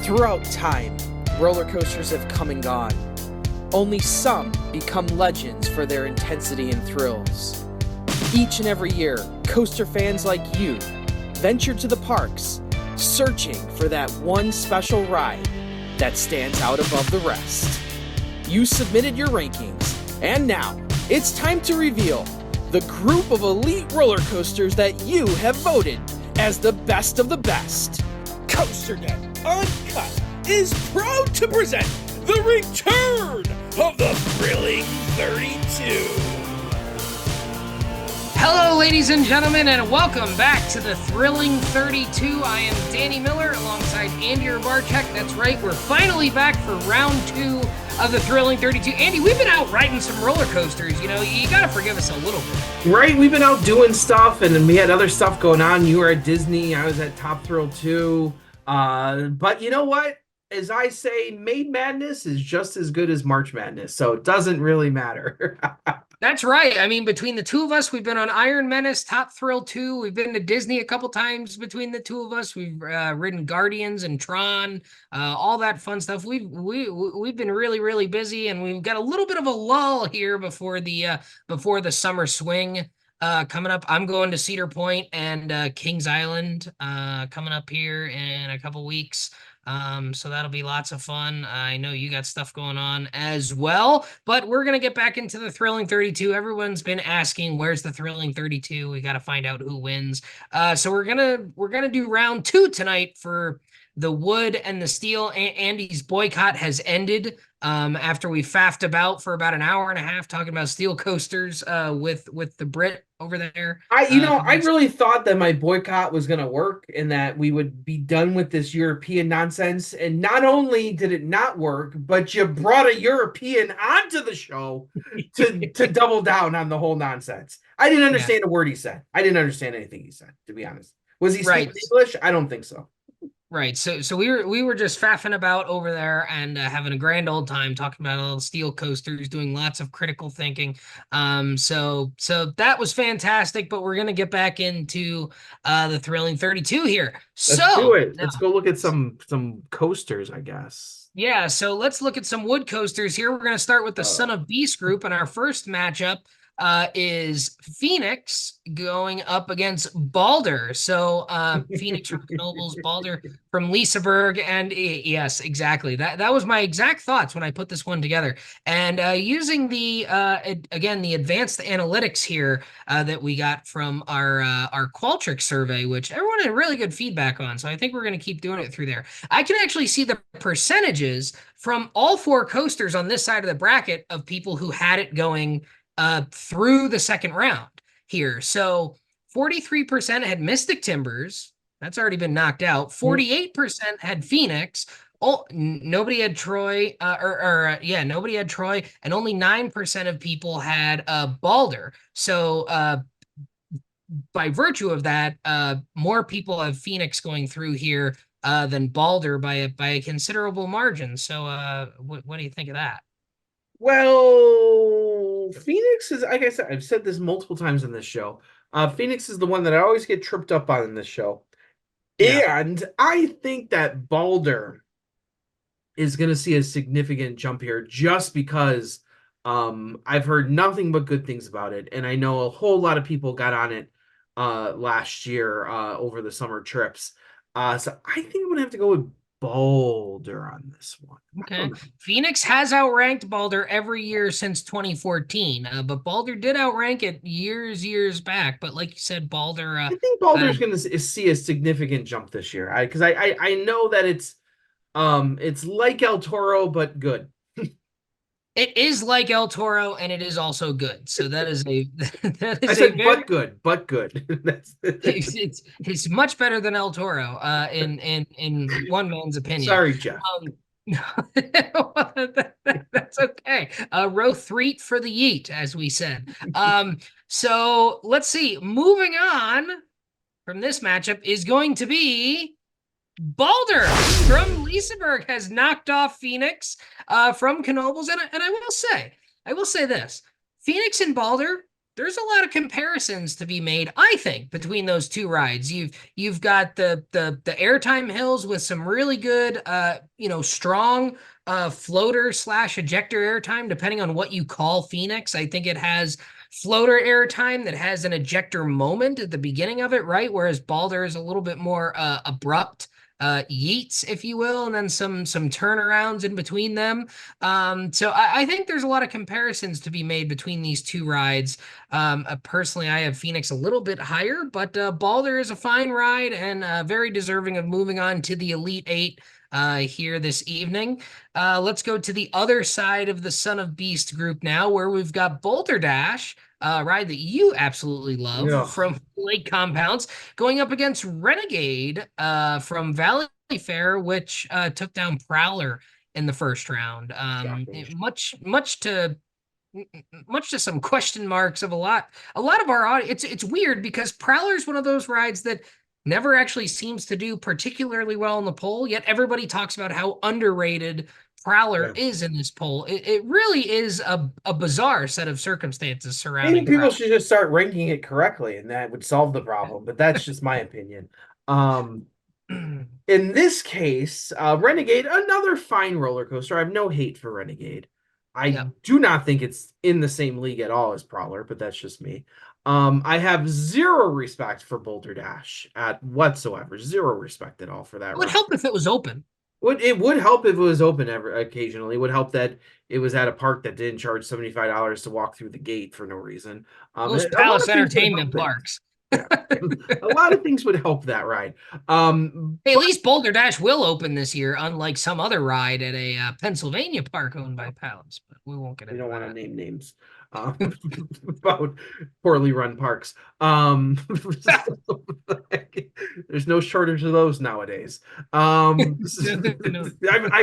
Throughout time, roller coasters have come and gone. Only some become legends for their intensity and thrills. Each and every year, coaster fans like you venture to the parks, searching for that one special ride that stands out above the rest. You submitted your rankings, and now it's time to reveal the group of elite roller coasters that you have voted as the best of the best. COASTER-net Uncut is proud to present the return of the Thrilling 32. Hello, ladies and gentlemen, and welcome back to the Thrilling 32. I am Danny Miller alongside Andy Barchek. That's right, we're finally back for round 2 of the Thrilling 32. Andy, we've been out riding some roller coasters. You know, you got to forgive us a little bit. Right, we've been out doing stuff, and then we had other stuff going on. You were at Disney, I was at Top Thrill 2. But you know what? As I say, May Madness is just as good as March Madness, so it doesn't really matter. That's right. I mean, between the two of us, we've been on Iron Menace, Top Thrill 2. We've been to Disney a couple times between the two of us. We've ridden Guardians and Tron, all that fun stuff. We've been really busy, and we've got a little bit of a lull here before the summer swing coming up. I'm going to Cedar Point and Kings Island coming up here in a couple weeks. So that'll be lots of fun. I know you got stuff going on as well, but we're going to get back into the Thrilling 32. Everyone's been asking, where's the Thrilling 32? We got to find out who wins. So we're going to do round 2 tonight for the wood and the steel. Andy's boycott has ended after we faffed about for about an hour and a half talking about steel coasters with the Brit over there. I really thought that my boycott was going to work and that we would be done with this European nonsense. And not only did it not work, but you brought a European onto the show to double down on the whole nonsense. I didn't understand a word he said. I didn't understand anything he said, to be honest. Was he speaking English? I don't think so. Right. So we were just faffing about over there and having a grand old time talking about all the steel coasters, doing lots of critical thinking. So that was fantastic, but we're going to get back into the Thrilling 32 here. Let's do it. Let's go look at some coasters, I guess. Yeah, so let's look at some wood coasters here. We're going to start with the Son of Beast group, and our first matchup is Phoenix going up against Balder. So Phoenix from Knoebels, Balder from Liseberg, and yes, exactly. That was my exact thoughts when I put this one together. And using the again the advanced analytics here that we got from our Qualtrics survey, which everyone had really good feedback on. So I think we're going to keep doing it through there. I can actually see the percentages from all 4 coasters on this side of the bracket of people who had it going through the second round here. So 43% had Mystic Timbers. That's already been knocked out. 48% had Phoenix. Oh, nobody had Troy, nobody had Troy, and only 9% of people had Balder. So by virtue of that, more people have Phoenix going through here than Balder by a considerable margin. So what do you think of that? Well, Phoenix is, like I said, I've said this multiple times in this show. Phoenix is the one that I always get tripped up on in this show. Yeah. And I think that Balder is going to see a significant jump here just because I've heard nothing but good things about it. And I know a whole lot of people got on it last year over the summer trips. So I think I'm going to have to go with Balder on this one. Okay. Phoenix has outranked Balder every year since 2014, but Balder did outrank it years back. But like you said, Balder. I think Balder's going to see a significant jump this year. Because I know that it's like El Toro, but good. It is like El Toro, and it is also good. So that is but good. It's much better than El Toro, in one man's opinion. Sorry, Jeff. That's okay. Rothreat for the yeet, as we said. So let's see. Moving on from this matchup is going to be Balder from Liseberg has knocked off Phoenix from Knoebels, and I will say this: Phoenix and Balder there's a lot of comparisons to be made, I think, between those two rides. You've got the airtime hills with some really good strong floater / ejector airtime, depending on what you call Phoenix. I think it has floater airtime that has an ejector moment at the beginning of it, right? Whereas Balder is a little bit more abrupt yeets, if you will, and then some turnarounds in between them. So I think there's a lot of comparisons to be made between these two rides. Personally, I have Phoenix a little bit higher, but Balder is a fine ride and very deserving of moving on to the Elite Eight here this evening. Let's go to the other side of the Son of Beast group now, where we've got Boulder Dash, ride that you absolutely love from Lake Compounds, going up against Renegade from Valley Fair, which took down Prowler in the first round. Much to some question marks of a lot of our audience. It's weird because Prowler's one of those rides that never actually seems to do particularly well in the poll, yet everybody talks about how underrated Prowler is in this poll. It really is a bizarre set of circumstances surrounding Maybe people Prowler. should just start ranking it correctly, and that would solve the problem. But that's just my opinion. In this case, Renegade, another fine roller coaster. I have no hate for Renegade. I do not think it's in the same league at all as Prowler, but that's just me. I have zero respect for Boulder Dash at whatsoever. Zero respect at all for that. It would help if it was open. It would help if it was open occasionally. It would help that it was at a park that didn't charge $75 to walk through the gate for no reason. Those Palace Entertainment parks. Yeah. A lot of things would help that ride. Hey, at least Boulder Dash will open this year, unlike some other ride at a Pennsylvania park owned by Palace. But we won't get into that. We don't want to name names about poorly run parks. There's no shortage of those nowadays. I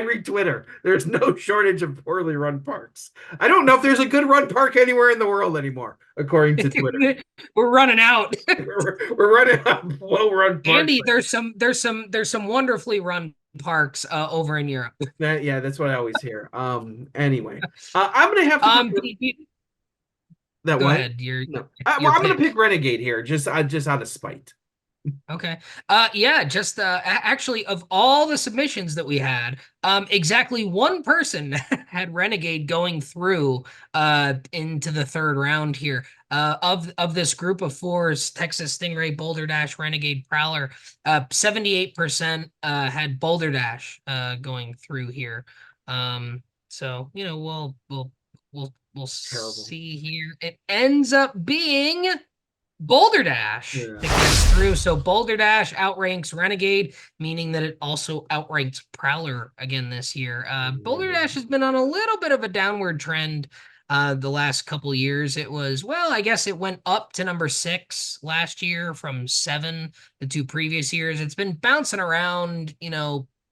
read Twitter. There's no shortage of poorly run parks. I don't know if there's a good run park anywhere in the world anymore, according to Twitter. We're running out. we're running out of well-run parks. Andy, there's some wonderfully run parks over in Europe. That's what I always hear. Anyway, I'm gonna have to. Go ahead. I'm going to pick Renegade here, just out of spite. Okay. Actually, of all the submissions that we had, exactly one person had Renegade going through into the third round here. Of this group of fours, Texas Stingray, Boulder Dash, Renegade, Prowler, 78% had Boulder Dash going through here. So we'll see here. It ends up being Boulder Dash that gets through. So Boulder Dash outranks Renegade, meaning that it also outranks Prowler again this year. Boulder Dash has been on a little bit of a downward trend the last couple years. I guess it went up to number 6 last year from 7 the 2 previous years. It's been bouncing around,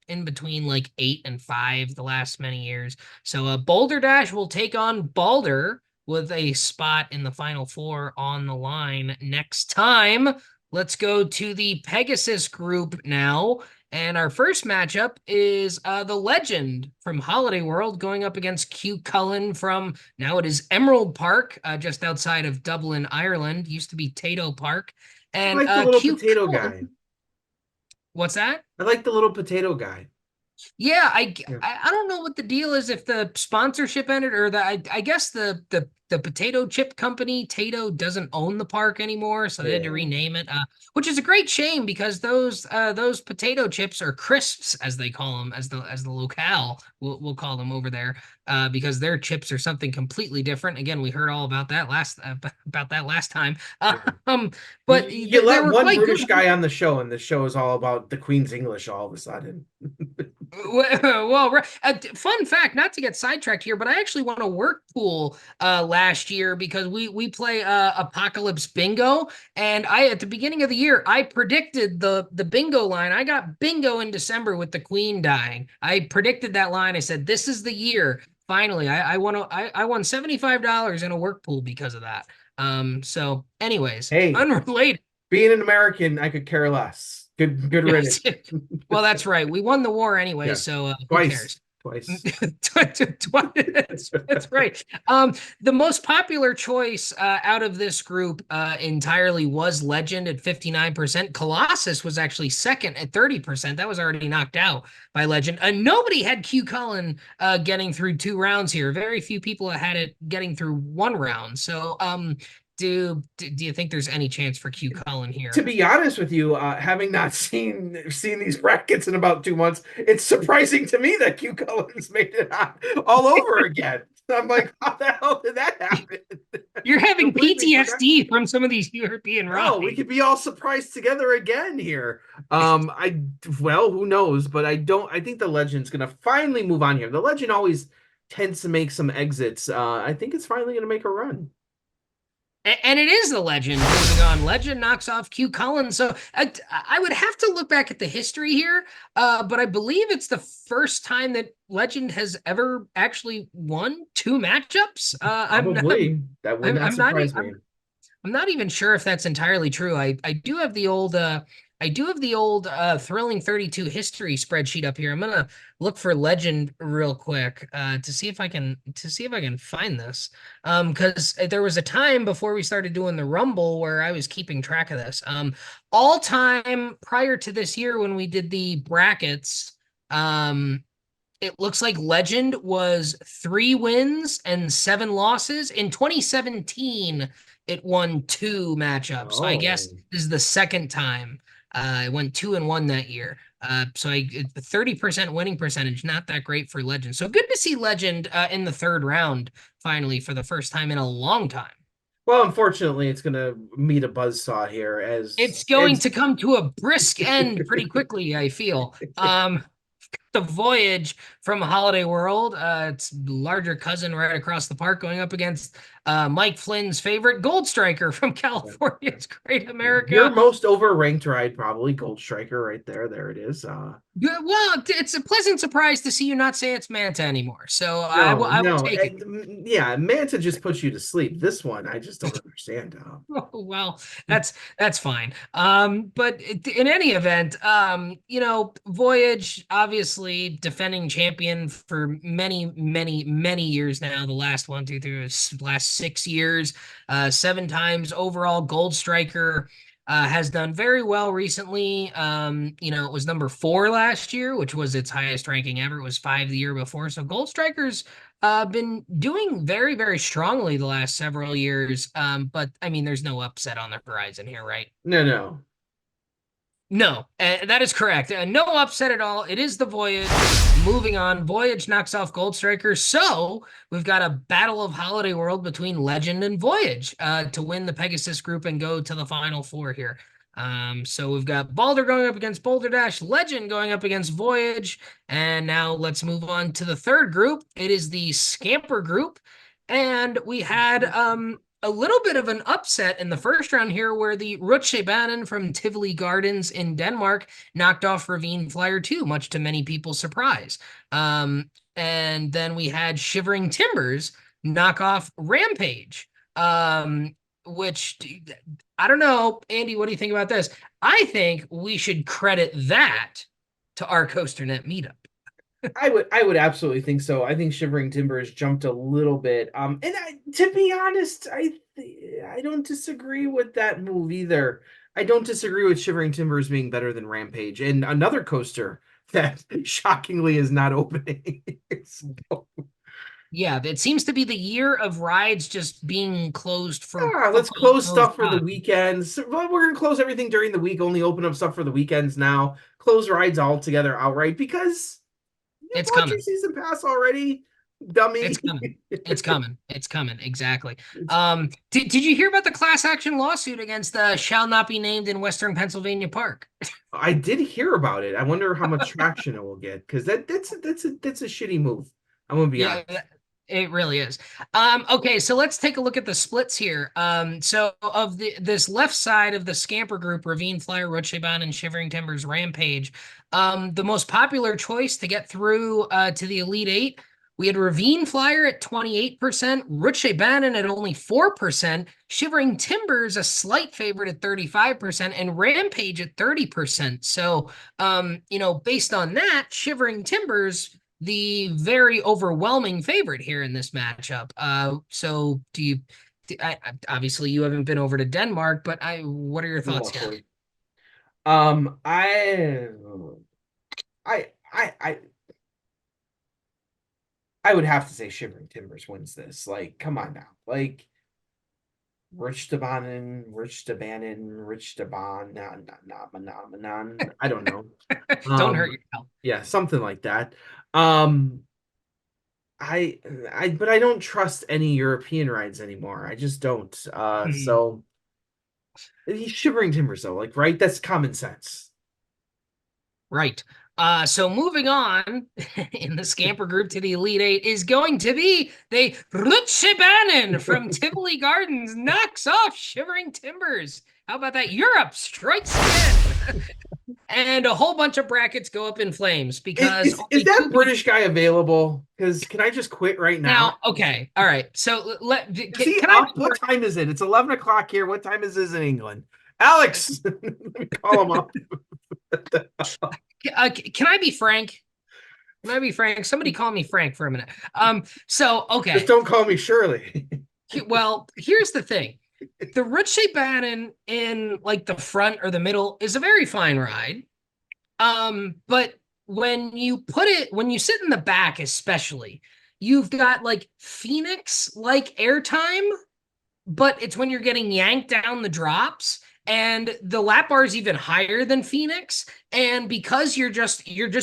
in between like 8 and 5 the last many years. So Boulder Dash will take on Balder with a spot in the final 4 on the line next time. Let's go to the Pegasus group now. And our first matchup is the Legend from Holiday World going up against Q Cullen from, now it is Emerald Park, just outside of Dublin, Ireland. Used to be Tato Park. And I like the little Q potato Cullen, guy. What's that? I like the little potato guy. Yeah, I don't know what the deal is, if the sponsorship ended or I guess the potato chip company Tato doesn't own the park anymore, so they had to rename it, which is a great shame because those potato chips, or crisps as they call them, as the locale we'll call them over there, because their chips are something completely different. Again, we heard all about that last time. But you let one British guy on the show, and the show is all about the Queen's English all of a sudden. Well, fun fact, not to get sidetracked here, but I actually won a work pool last year because we play Apocalypse Bingo, and at the beginning of the year I predicted the bingo line. I got bingo in December with the Queen dying. I predicted that line. I said this is the year. Finally, I won $75 in a work pool because of that. So anyways, hey, unrelated. Being an American, I could care less. Good riddance. Well, that's right. We won the war anyway, so who cares? Twice. That's right. The most popular choice out of this group entirely was Legend at 59%. Colossus was actually second at 30%. That was already knocked out by Legend. Nobody had Q Cullen getting through 2 rounds here. Very few people had it getting through 1 round. So do you think there's any chance for Q Cullen here? To be honest with you, having not seen these brackets in about 2 months, it's surprising to me that Q Cullen's made it on all over again. I'm like, how the hell did that happen? You're having PTSD forgot. from some of these European No, rides. we could be all surprised together again here. Who knows? But I think the Legend's gonna finally move on here. The Legend always tends to make some exits. I think it's finally gonna make a run. And it is the Legend moving on. Legend knocks off Q Cullen. So I would have to look back at the history here, but I believe it's the first time that Legend has ever actually won 2 matchups. Probably. That would not surprise me. I'm not even sure if that's entirely true. I do have the old Thrilling 32 history spreadsheet up here. I'm gonna look for Legend real quick to see if I can find this. Because there was a time before we started doing the Rumble where I was keeping track of this. All time prior to this year when we did the brackets, it looks like Legend was 3 wins and 7 losses. In 2017, it won 2 matchups. So I guess this is the second time. I went 2-1 that year. So 30% winning percentage, not that great for Legend. So good to see Legend in the 3rd round finally for the first time in a long time. Well, unfortunately, it's going to meet a buzzsaw here as it's going to come to a brisk end pretty quickly, I feel. The Voyage from Holiday World. It's larger cousin right across the park going up against Mike Flynn's favorite Gold Striker from California's Great America. Your most overranked ride, probably Gold Striker right there. There it is. Well, it's a pleasant surprise to see you not say it's Manta anymore. So I will take it. Yeah, Manta just puts you to sleep. This one, I just don't understand. Well, that's fine. But in any event, Voyage obviously defending champion for many years now. The last 6 years, 7 times overall Gold Striker. Has done very well recently. It was number 4 last year, which was its highest ranking ever. It was 5 the year before. So Gold Striker's been doing very, very strongly the last several years. But I mean, there's no upset on the horizon here, right? No, that is correct. No upset at all. It is the Voyage. Moving on, Voyage knocks off Gold Striker. So we've got a battle of Holiday World between Legend and Voyage to win the Pegasus group and go to the Final 4 here. So we've got Balder going up against Boulder Dash, Legend going up against Voyage. And now let's move on to the 3rd group. It is the Scamper group. And we had a little bit of an upset in the 1st round here where the Rutsjebanen from Tivoli Gardens in Denmark knocked off Ravine Flyer 2, much to many people's surprise. And then we had Shivering Timbers knock off Rampage, which I don't know. Andy, what do you think about this? I think we should credit that to our COASTER-net meetup. I would absolutely think so. I think Shivering Timbers jumped a little bit. To be honest, I don't disagree with that move either. I don't disagree with Shivering Timbers being better than Rampage and another coaster that shockingly is not opening. So. Yeah, it seems to be the year of rides just being closed for. Let's close stuff for the weekends. Well, we're gonna close everything during the week. Only open up stuff for the weekends now. Close rides altogether outright because. It's coming. Your season pass already, dummy. It's coming. Exactly. Did you hear about the class action lawsuit against shall not be named in Western Pennsylvania Park? I did hear about it. I wonder how much traction it will get because that's a shitty move. I'm gonna be honest. It really is. Okay, so let's take a look at the splits here. So of this left side of the Scamper group, Ravine Flyer, Rutsjebanen, and Shivering Timbers, Rampage, the most popular choice to get through to the Elite 8, we had Ravine Flyer at 28%, Rutsjebanen at only 4%, Shivering Timbers a slight favorite at 35%, and Rampage at 30%. So, based on that, Shivering Timbers the very overwhelming favorite here in this matchup. So obviously you haven't been over to Denmark, but what are your thoughts here? Luckily. I would have to say Shivering Timbers wins this. Like, come on now. Like, Rich Dabanin, I don't know. Don't hurt yourself. Yeah, something like that. But I don't trust any European rides anymore. I just don't. So he's Shivering Timbers though, like, right? That's common sense. Right. So moving on in the scamper group to the Elite Eight is going to be the Rutsche from Tivoli Gardens knocks off Shivering Timbers. How about that? Europe strikes again. And a whole bunch of brackets go up in flames because is that British guy available? Because can I just quit right now? Okay, all right. So what time is it? It's 11 o'clock here. What time is this in England? Alex, let me call him up. Can I be frank? Can I be frank? Somebody call me Frank for a minute. Okay. Just don't call me Shirley. Well, here's the thing. The Rutsche Bahn in like the front or the middle is a very fine ride. But when you sit in the back, especially, you've got like Phoenix like airtime, but it's when you're getting yanked down the drops. And the lap bar is even higher than Phoenix. And because you're just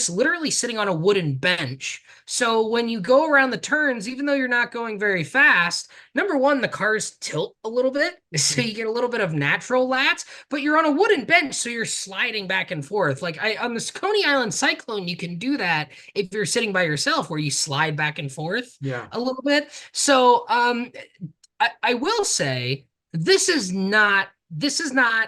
literally sitting on a wooden bench. So when you go around the turns, even though you're not going very fast, number one, the cars tilt a little bit. So you get a little bit of natural lats, but you're on a wooden bench. So you're sliding back and forth. Like on the Coney Island Cyclone, you can do that if you're sitting by yourself where you slide back and forth a little bit. So I will say this is not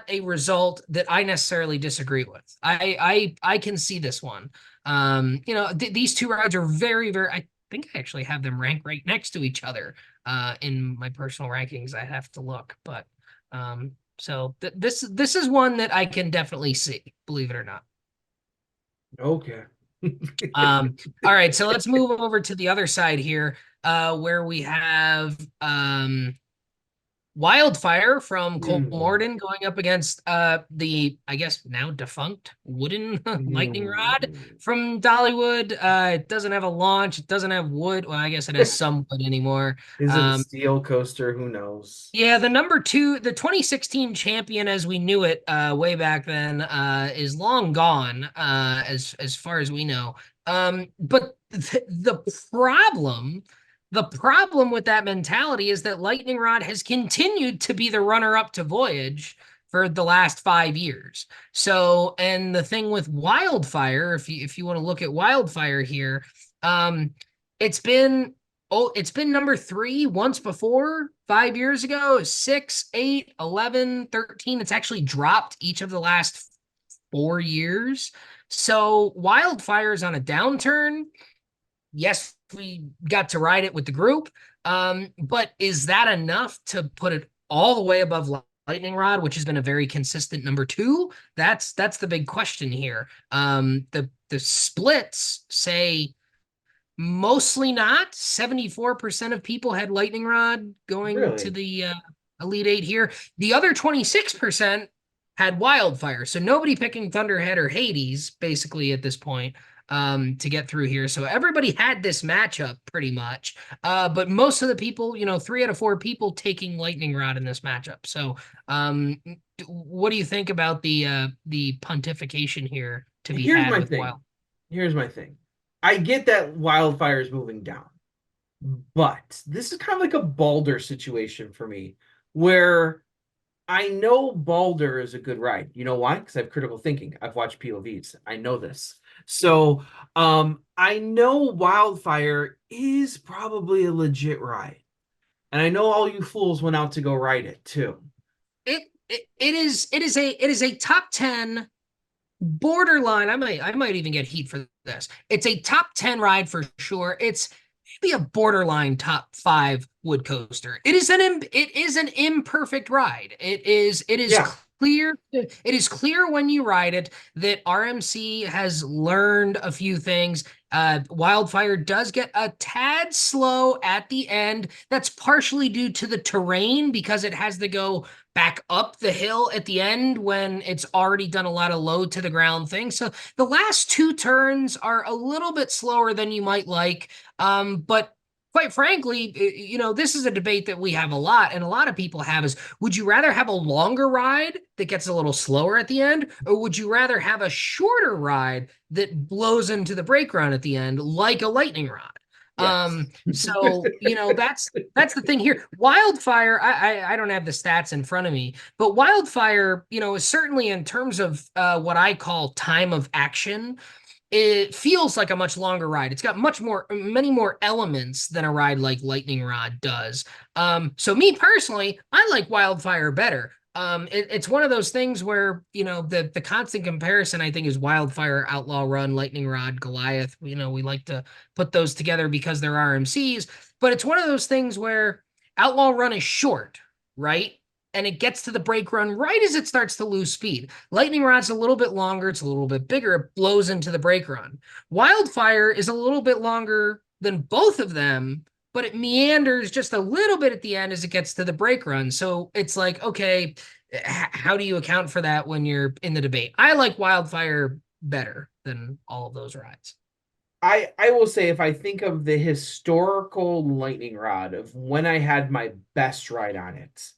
a result that I necessarily disagree with. I can see this one. These two rides are very, very. I think I actually have them ranked right next to each other in my personal rankings. I have to look, but this is one that I can definitely see. Believe it or not. Okay. All right, so let's move over to the other side here, where we have Wildfire from Kolmorden going up against the, I guess, now defunct wooden lightning rod from Dollywood. It doesn't have a launch. It doesn't have wood. Well, I guess it has some wood anymore. Is it a steel coaster? Who knows? Yeah, the number 2, the 2016 champion as we knew it way back then is long gone as far as we know. But the problem with that mentality is that Lightning Rod has continued to be the runner-up to Voyage for the last 5 years. So, and the thing with Wildfire, if you want to look at Wildfire here, it's been number 3 once before 5 years ago, 6, 8, 11, 13. It's actually dropped each of the last 4 years. So Wildfire's on a downturn. Yes, we got to ride it with the group, but is that enough to put it all the way above Lightning Rod, which has been a very consistent number 2? That's the big question here. The splits say mostly not. 74% of people had Lightning Rod going to the Elite Eight here. The other 26% had Wildfire, so nobody picking Thunderhead or Hades basically at this point. To get through here. So everybody had this matchup pretty much. But most of the people, 3 out of 4 people taking Lightning Rod in this matchup. So what do you think about the pontification here to be had with Wild? Here's my thing. I get that Wildfire is moving down, but this is kind of like a Balder situation for me, where I know Balder is a good ride. You know why? Because I have critical thinking. I've watched POVs. I know this. So I know Wildfire is probably a legit ride. And I know all you fools went out to go ride it too. It is a top 10 borderline. I might even get heat for this. It's a top 10 ride for sure. It's maybe a borderline top 5 wood coaster. It is an imperfect ride. It is clear. It is clear when you ride it that RMC has learned a few things. Wildfire does get a tad slow at the end. That's partially due to the terrain because it has to go back up the hill at the end when it's already done a lot of low to the ground things. So the last two turns are a little bit slower than you might like. But quite frankly, this is a debate that we have a lot, and a lot of people have is, would you rather have a longer ride that gets a little slower at the end, or would you rather have a shorter ride that blows into the brake run at the end like a lightning rod? Yes. So that's the thing here. Wildfire, I don't have the stats in front of me, but Wildfire, is certainly in terms of what I call time of action, it feels like a much longer ride. It's got many more elements than a ride like Lightning Rod does. So me personally, I like Wildfire better. It's one of those things where, the constant comparison, I think, is Wildfire, Outlaw Run, Lightning Rod, Goliath. We like to put those together because they're RMCs, but it's one of those things where Outlaw Run is short, right? And it gets to the brake run right as it starts to lose speed. Lightning Rod's a little bit longer, it's a little bit bigger, it blows into the brake run. Wildfire is a little bit longer than both of them, but it meanders just a little bit at the end as it gets to the brake run. So it's like, okay, how do you account for that when you're in the debate? I like Wildfire better than all of those rides. I will say, if I think of the historical lightning rod of when I had my best ride on it,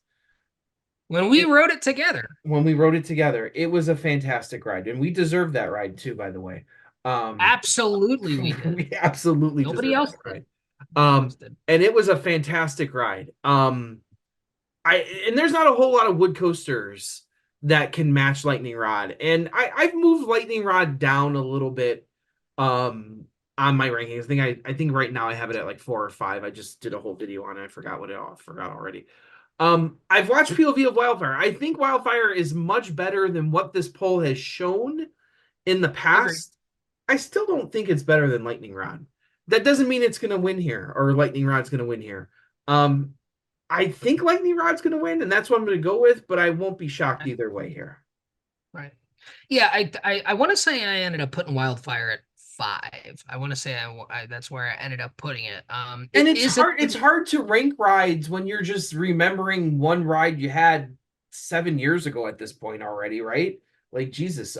when we rode it together. When we rode it together, it was a fantastic ride, and we deserved that ride too, by the way. Absolutely, we did. We absolutely Nobody deserved else that ride. did. Nobody else did. And it was a fantastic ride. And there's not a whole lot of wood coasters that can match Lightning Rod, and I've moved Lightning Rod down a little bit on my rankings. I think right now I have it at like 4 or 5. I just did a whole video on it. I forgot already. I've watched POV of Wildfire. I think Wildfire is much better than what this poll has shown in the past. I still don't think it's better than Lightning Rod. That doesn't mean it's going to win here, or Lightning Rod's going to win here. I think Lightning Rod's going to win, and that's what I'm going to go with, but I won't be shocked either way here. Right. Yeah, I want to say I ended up putting Wildfire at 5. I want to say that's where I ended up putting it. And it's hard to rank rides when you're just remembering one ride you had 7 years ago at this point already, right? Like, Jesus.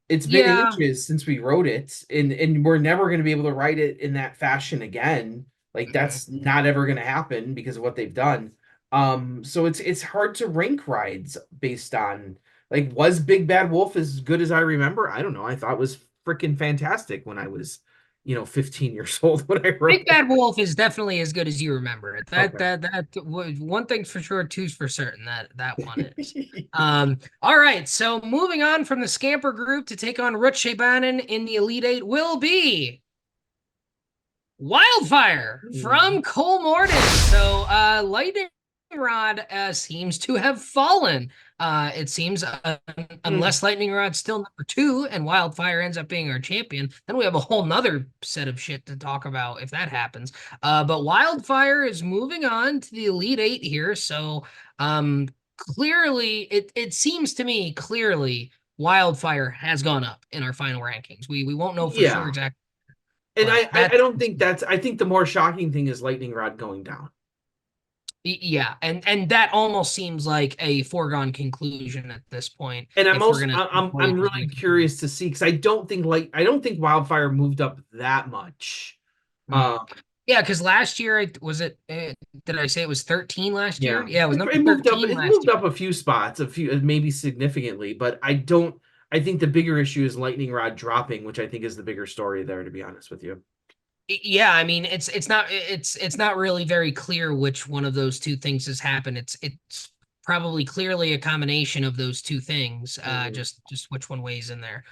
It's been ages since we rode it, and we're never going to be able to ride it in that fashion again. Like, that's not ever going to happen because of what they've done. So it's hard to rank rides based on, like, was Big Bad Wolf as good as I remember? I don't know. I thought it was freaking fantastic when I was, 15 years old when I rode Big Bad Wolf is definitely as good as you remember it. That one thing's for sure, two's for certain. That one is. All right. So moving on from the Scamper group to take on Rutsche Bannon in the Elite Eight will be Wildfire from Cole Morton. So Lightning Rod seems to have fallen. It seems unless Lightning Rod's still number 2 and Wildfire ends up being our champion, then we have a whole nother set of shit to talk about if that happens. But Wildfire is moving on to the Elite Eight here. So clearly, it seems to me clearly Wildfire has gone up in our final rankings. We won't know for sure exactly. And I don't think I think the more shocking thing is Lightning Rod going down. Yeah, and that almost seems like a foregone conclusion at this point. And I'm really curious to see, because I don't think Wildfire moved up that much. Yeah, because last year did I say it was 13 last year? Yeah, it was number 13 moved up. It moved year. up a few spots, maybe significantly, but I think the bigger issue is Lightning Rod dropping, which I think is the bigger story there, to be honest with you. Yeah, I mean, it's not really very clear which one of those two things has happened. It's probably clearly a combination of those two things. Just which one weighs in there.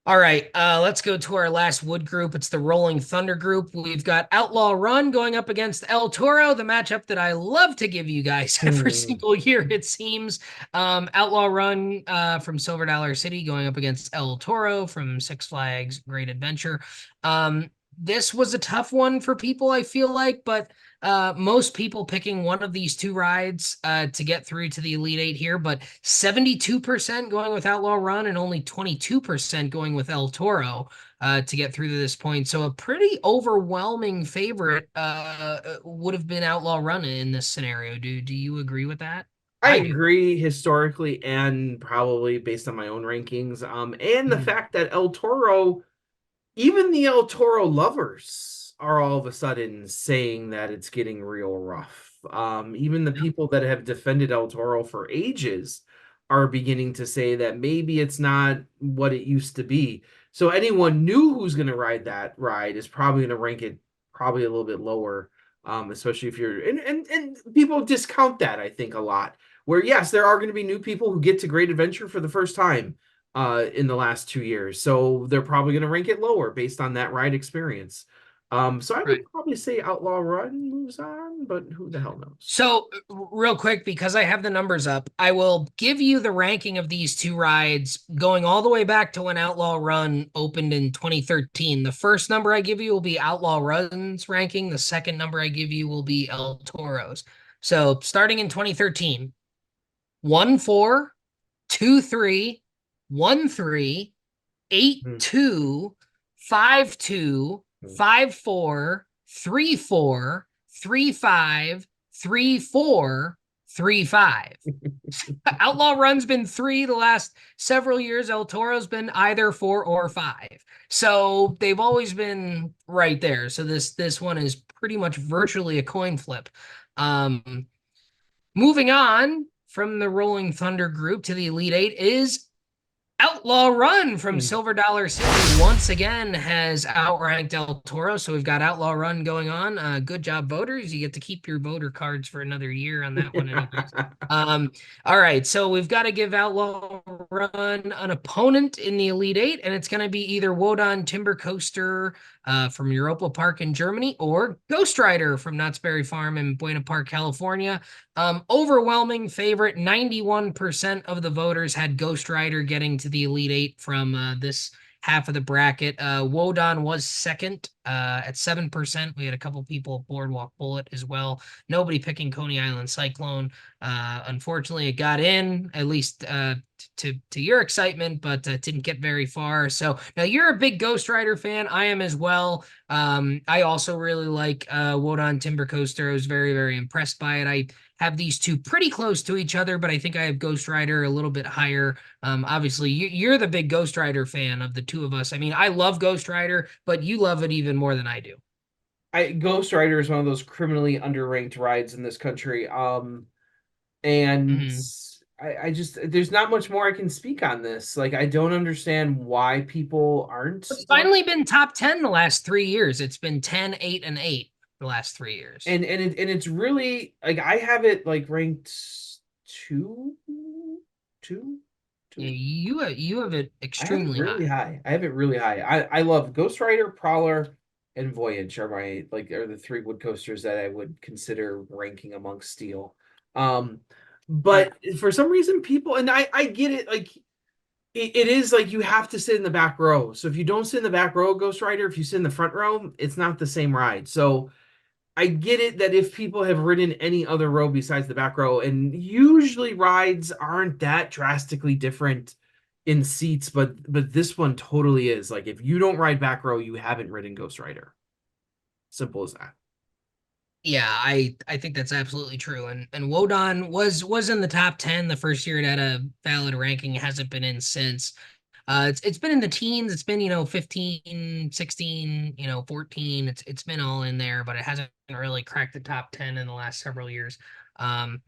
All right, let's go to our last wood group. It's the Rolling Thunder group. We've got Outlaw Run going up against El Toro, the matchup that I love to give you guys every single year, it seems. Outlaw Run from Silver Dollar City going up against El Toro from Six Flags Great Adventure. this was a tough one for people, I feel like, but most people picking one of these two rides to get through to the Elite Eight here, but 72% going with Outlaw Run and only 22% going with El Toro to get through to this point. So a pretty overwhelming favorite would have been Outlaw Run in this scenario. Do you agree with that? I I do. agree historically and probably based on my own rankings. And the Mhm. fact that El Toro, even the El Toro lovers are all of a sudden saying that it's getting real rough. Even the Yep. people that have defended El Toro for ages are beginning to say that maybe it's not what it used to be. So anyone new who's going to ride that ride is probably going to rank it probably a little bit lower, especially if you're and people discount that I think a lot. Where yes, there are going to be new people who get to Great Adventure for the first time in the last 2 years. So they're probably going to rank it lower based on that ride experience. So I would Right. probably say Outlaw Run moves on, but who the hell knows? So, real quick, because I have the numbers up, I will give you the ranking of these two rides going all the way back to when Outlaw Run opened in 2013. The first number I give you will be Outlaw Run's ranking. The second number I give you will be El Toro's. So, starting in 2013, 1 4, 2 3, 1 3, 8 Hmm. 2, 5 2, 5 4, 3 4, 3 5, 3 4, 3 5. Outlaw Run's been 3 the last several years. El Toro's been either 4 or 5. So they've always been right there. So this one is pretty much virtually a coin flip. Um, Moving on from the Rolling Thunder group to the Elite Eight is Outlaw Run from Hmm. Silver Dollar City once again has outranked El Toro. So we've got Outlaw Run going on. Good job, voters. You get to keep your voter cards for another year on that one, anyways. Um, all right, so we've got to give Outlaw Run an opponent in the Elite Eight, and it's going to be either Wodan Timber Coaster from Europa Park in Germany or Ghost Rider from Knott's Berry Farm in Buena Park, California. Overwhelming favorite. 91% of the voters had Ghost Rider getting to the Elite Eight from this half of the bracket. Wodan was second at 7%. We had a couple people Boardwalk Bullet as well. Nobody picking Coney Island Cyclone. Unfortunately, it got in, at least to your excitement, but didn't get very far. So now you're a big Ghost Rider fan. I am as well. I also really like Wodan Timber Coaster. I was very, very impressed by it. I have these two pretty close to each other, but I think I have Ghost Rider a little bit higher. Obviously, you're the big Ghost Rider fan of the two of us. I mean, I love Ghost Rider, but you love it even more than I do. Ghost Rider is one of those criminally underranked rides in this country. And Mhm. I just there's not much more I can speak on this. Like I don't understand why people aren't It's like finally been top 10 the last 3 years. It's been 10, 8, and 8 the last 3 years. and it's really like I have it like ranked two, two, Yeah, two. you have it I have it extremely really high. high. I have it really high. I love Ghost Rider, Prowler, and Voyage are my like are the three wood coasters that I would consider ranking amongst steel. Um, Right. but for some reason, people and I get it. Like it is like you have to sit in the back row. So if you don't sit in the back row, Ghost Rider, if you sit in the front row, it's not the same ride. So I get it that if people have ridden any other row besides the back row, and usually rides aren't that drastically different in seats, but this one totally is. Like if you don't ride back row, you haven't ridden Ghost Rider. Simple as that. Yeah, I think that's absolutely true. And Wodan was in the top 10 the first year it had a valid ranking. It hasn't been in since. It's been in the teens. It's been, 15, 16, 14. It's been all in there, but it hasn't really cracked the top 10 in the last several years. Um,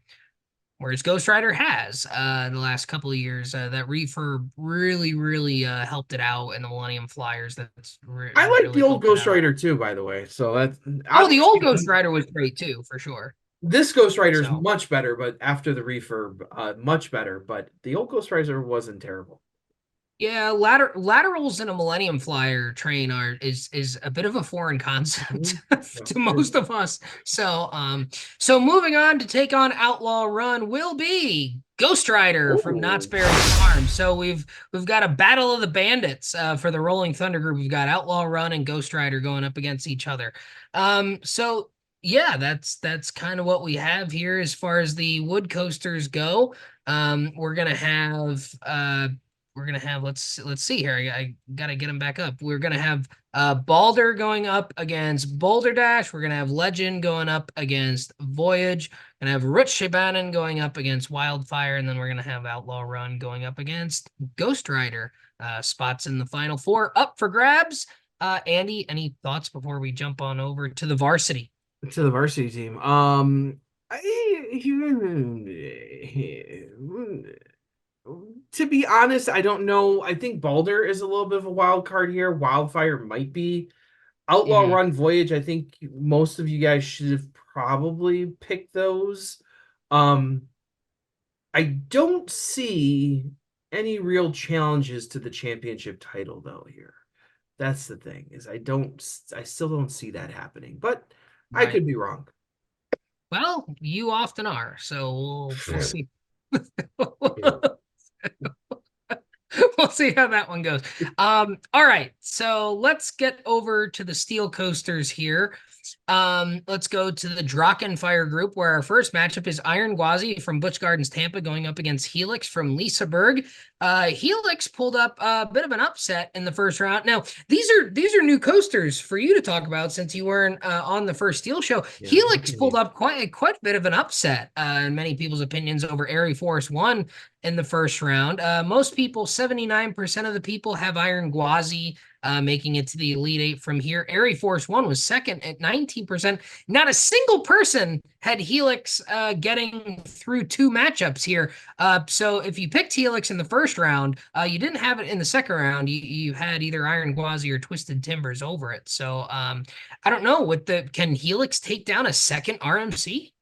Whereas Ghost Rider has the last couple of years. That refurb really, really helped it out, and the Millennium Flyers that's I like the really old helped it Ghost out. Rider too, by the way. So that's Oh, the old Ghost obviously Rider was great too, for sure. this Ghost Rider is So much better, but after the refurb, much better. But the old Ghost Rider wasn't terrible. Yeah, laterals in a Millennium Flyer train is a bit of a foreign concept Mhm. Yeah, to it is. most of us. So moving on to take on Outlaw Run will be Ghost Rider from Knott's Oh, Berry Farm. So we've got a battle of the bandits for the Rolling Thunder group. We've got Outlaw Run and Ghost Rider going up against each other. So yeah, that's kind of what we have here as far as the wood coasters go. We're gonna have let's see here. I gotta get them back up. We're gonna have Balder going up against Boulder Dash. We're gonna have Legend going up against Voyage. Gonna have Rich Shabanin going up against Wildfire, and then we're gonna have Outlaw Run going up against Ghost Rider. Spots in the final four up for grabs. Andy, any thoughts before we jump on over to the varsity? to the varsity team. I, to be honest, I don't know. I think Balder is a little bit of a wild card here. Wildfire might be. Outlaw Mhm. Run Voyage, I think most of you guys should have probably picked those. Um, I don't see any real challenges to the championship title though here. That's the thing, is I still don't see that happening, but I Right. could be wrong. Well, you often are, so we'll see. Yeah. We'll see how that one goes. All right, so let's get over to the steel coasters here. Let's go to the Drachenfire group, where our first matchup is Iron Gwazi from Butch Gardens Tampa going up against Helix from Lisaberg. Helix pulled up a bit of an upset in the first round. Now, these are new coasters for you to talk about since you weren't on the first steel show. Yeah, Helix pulled up quite a bit of an upset in many people's opinions over Airy Force One in the first round. Most people, 79% of the people have Iron Gwazi making it to the Elite Eight from here. Airy Force One was second at 19%. Not a single person had Helix getting through two matchups here. So if you picked Helix in the first round, you didn't have it in the second round. You had either Iron Gwazi or Twisted Timbers over it. So I don't know. Can Helix take down a second RMC?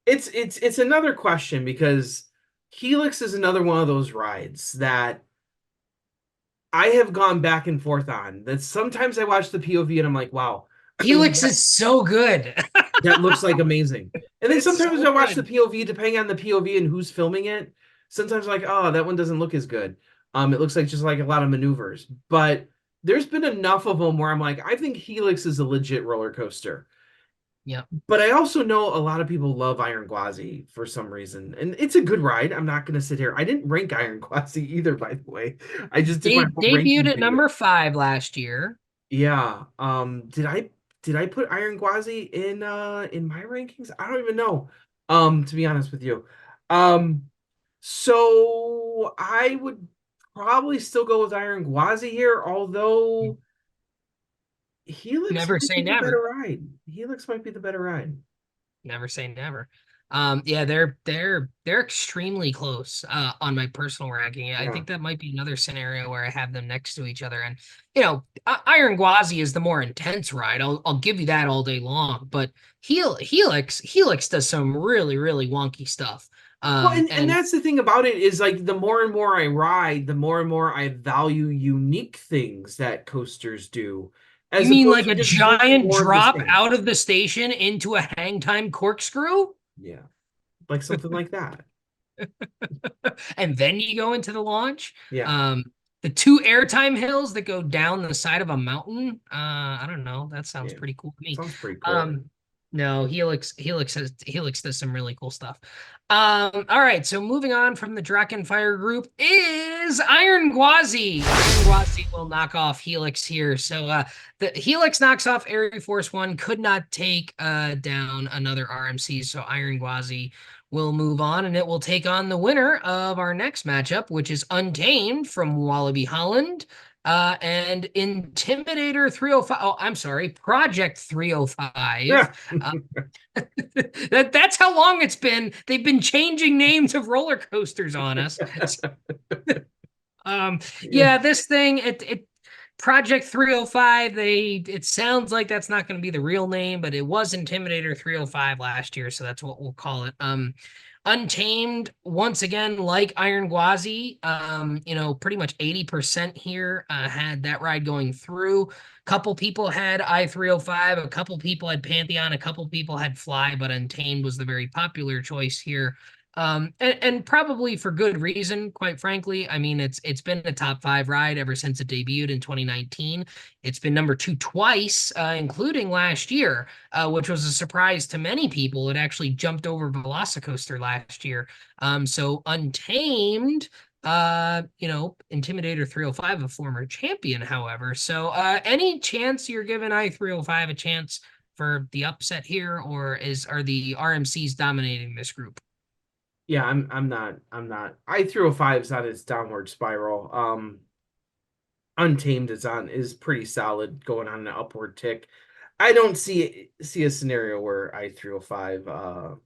it's another question because Helix is another one of those rides that I have gone back and forth on. That sometimes I watch the POV and I'm like, wow, Helix is so good. that looks like amazing. And then It's sometimes so I watch the good. POV, depending on the POV and who's filming it. Sometimes I'm like, oh, that one doesn't look as good. It looks like just like a lot of maneuvers. But there's been enough of them where I'm like, I think Helix is a legit roller coaster. Yep. But I also know a lot of people love Iron Gwazi for some reason, and it's a good ride. I'm not going to sit here. I didn't rank Iron Gwazi either, by the way. I just did my whole Debuted ranking at video. number 5 last year. Yeah. Did I put Iron Gwazi in my rankings? I don't even know. To be honest with you. So I would probably still go with Iron Gwazi here, although Helix Never might say be the better never. ride. Helix might be the better ride. Never say never. Yeah, they're extremely close on my personal ranking. I Yeah. think that might be another scenario where I have them next to each other. And Iron Gwazi is the more intense ride. I'll give you that all day long. But Helix does some really wonky stuff. Well, and And that's the thing about it is like the more and more I ride, the more and more I value unique things that coasters do, you as mean opposed like to a just doing giant more of the drop same. out of the station into a hang time corkscrew? Yeah, like something like that. And then you go into the launch. Yeah, Um, the two airtime hills that go down the side of a mountain. I don't know. That sounds yeah, pretty cool to me. sounds pretty cool. Um, no, Helix does some really cool stuff. All right. So moving on from the Drakenfire group is Iron Gwazi. Iron Gwazi will knock off Helix here. So the Helix knocks off Air Force One, could not take down another RMC. So Iron Gwazi will move on, and it will take on the winner of our next matchup, which is Untamed from Wallaby Holland. And Intimidator 305. Oh, I'm sorry, Project 305. Yeah, Uh, that's how long it's been. They've been changing names of roller coasters on us. yeah, Yeah, this thing, it Project 305, it sounds like that's not going to be the real name, but it was Intimidator 305 last year, so that's what we'll call it. Untamed, once again, like Iron Gwazi, pretty much 80% here had that ride going through. Couple people had I-305, a couple people had Pantheon, a couple people had Fly, but Untamed was the very popular choice here. And probably for good reason, quite frankly. I mean, it's been a top 5 ride ever since it debuted in 2019. It's been number 2 twice, including last year, which was a surprise to many people. It actually jumped over Velocicoaster last year. So Untamed, Intimidator 305, a former champion, however. So any chance you're giving I-305 a chance for the upset here, or are the RMCs dominating this group? Yeah, I'm not. I-305 is on its downward spiral. Untamed is pretty solid, going on an upward tick. I don't see a scenario where I-305.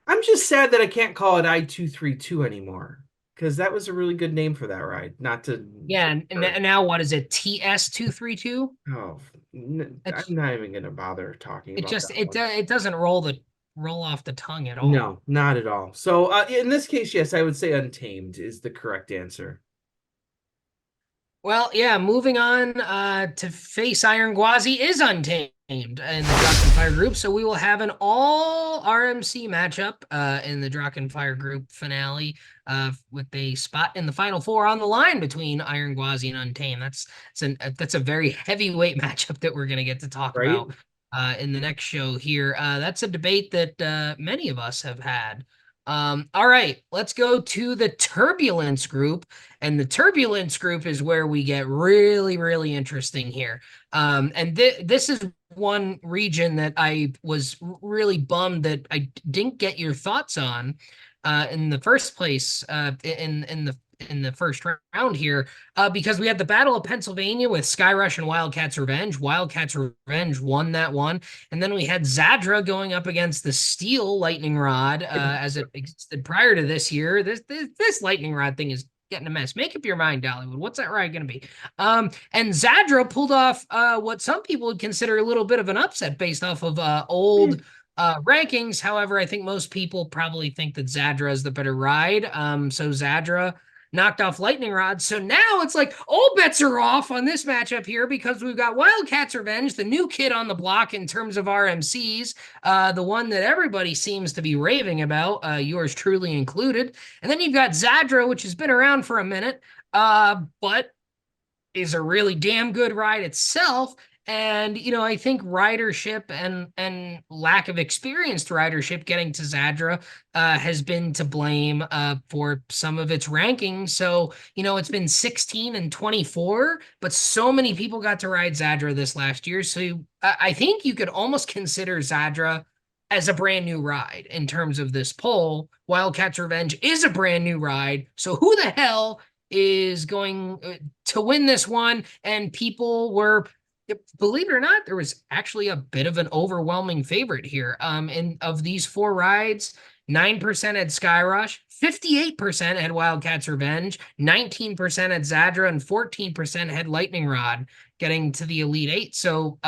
I'm just sad that I can't call it I-232 anymore, because that was a really good name for that ride. Not to. Yeah, and now what is it? TS232? Oh, I'm not even gonna bother talking It about just that it one. it doesn't roll off the tongue at all. No, not at all. So in this case, yes, I would say Untamed is the correct answer. Well, yeah, moving on to face Iron Gwazi is Untamed in the Drachenfire group, so we will have an all RMC matchup in the Drachenfire group finale with a spot in the final 4 on the line between Iron Gwazi and Untamed. That's a very heavyweight matchup that we're going to get to talk Right? about in the next show here. That's a debate that many of us have had. All right, let's go to the Turbulence group. And the Turbulence group is where we get really, really interesting here. And this is one region that I was really bummed that I didn't get your thoughts on in the first place in the first round here, because we had the Battle of Pennsylvania with Skyrush and Wildcats Revenge. Wildcats Revenge won that one. And then we had Zadra going up against the Steel Lightning Rod as it existed prior to this year. This Lightning Rod thing is getting a mess. Make up your mind, Dollywood. What's that ride going to be? And Zadra pulled off what some people would consider a little bit of an upset based off of old rankings. However, I think most people probably think that Zadra is the better ride. So Zadra knocked off Lightning Rod. So now it's like all bets are off on this matchup here because we've got Wildcats Revenge, the new kid on the block in terms of RMCs, the one that everybody seems to be raving about, yours truly included. And then you've got Zadra, which has been around for a minute, but is a really damn good ride itself. And I think ridership and lack of experienced ridership getting to Zadra has been to blame for some of its rankings. So it's been 16 and 24, but so many people got to ride Zadra this last year. So I think you could almost consider Zadra as a brand new ride in terms of this poll. Wildcats Revenge is a brand new ride. So who the hell is going to win this one? And people were, believe it or not, there was actually a bit of an overwhelming favorite here. And of these 4 rides, 9% had Skyrush, 58% had Wildcats Revenge, 19% had Zadra, and 14% had Lightning Rod getting to the Elite 8. So,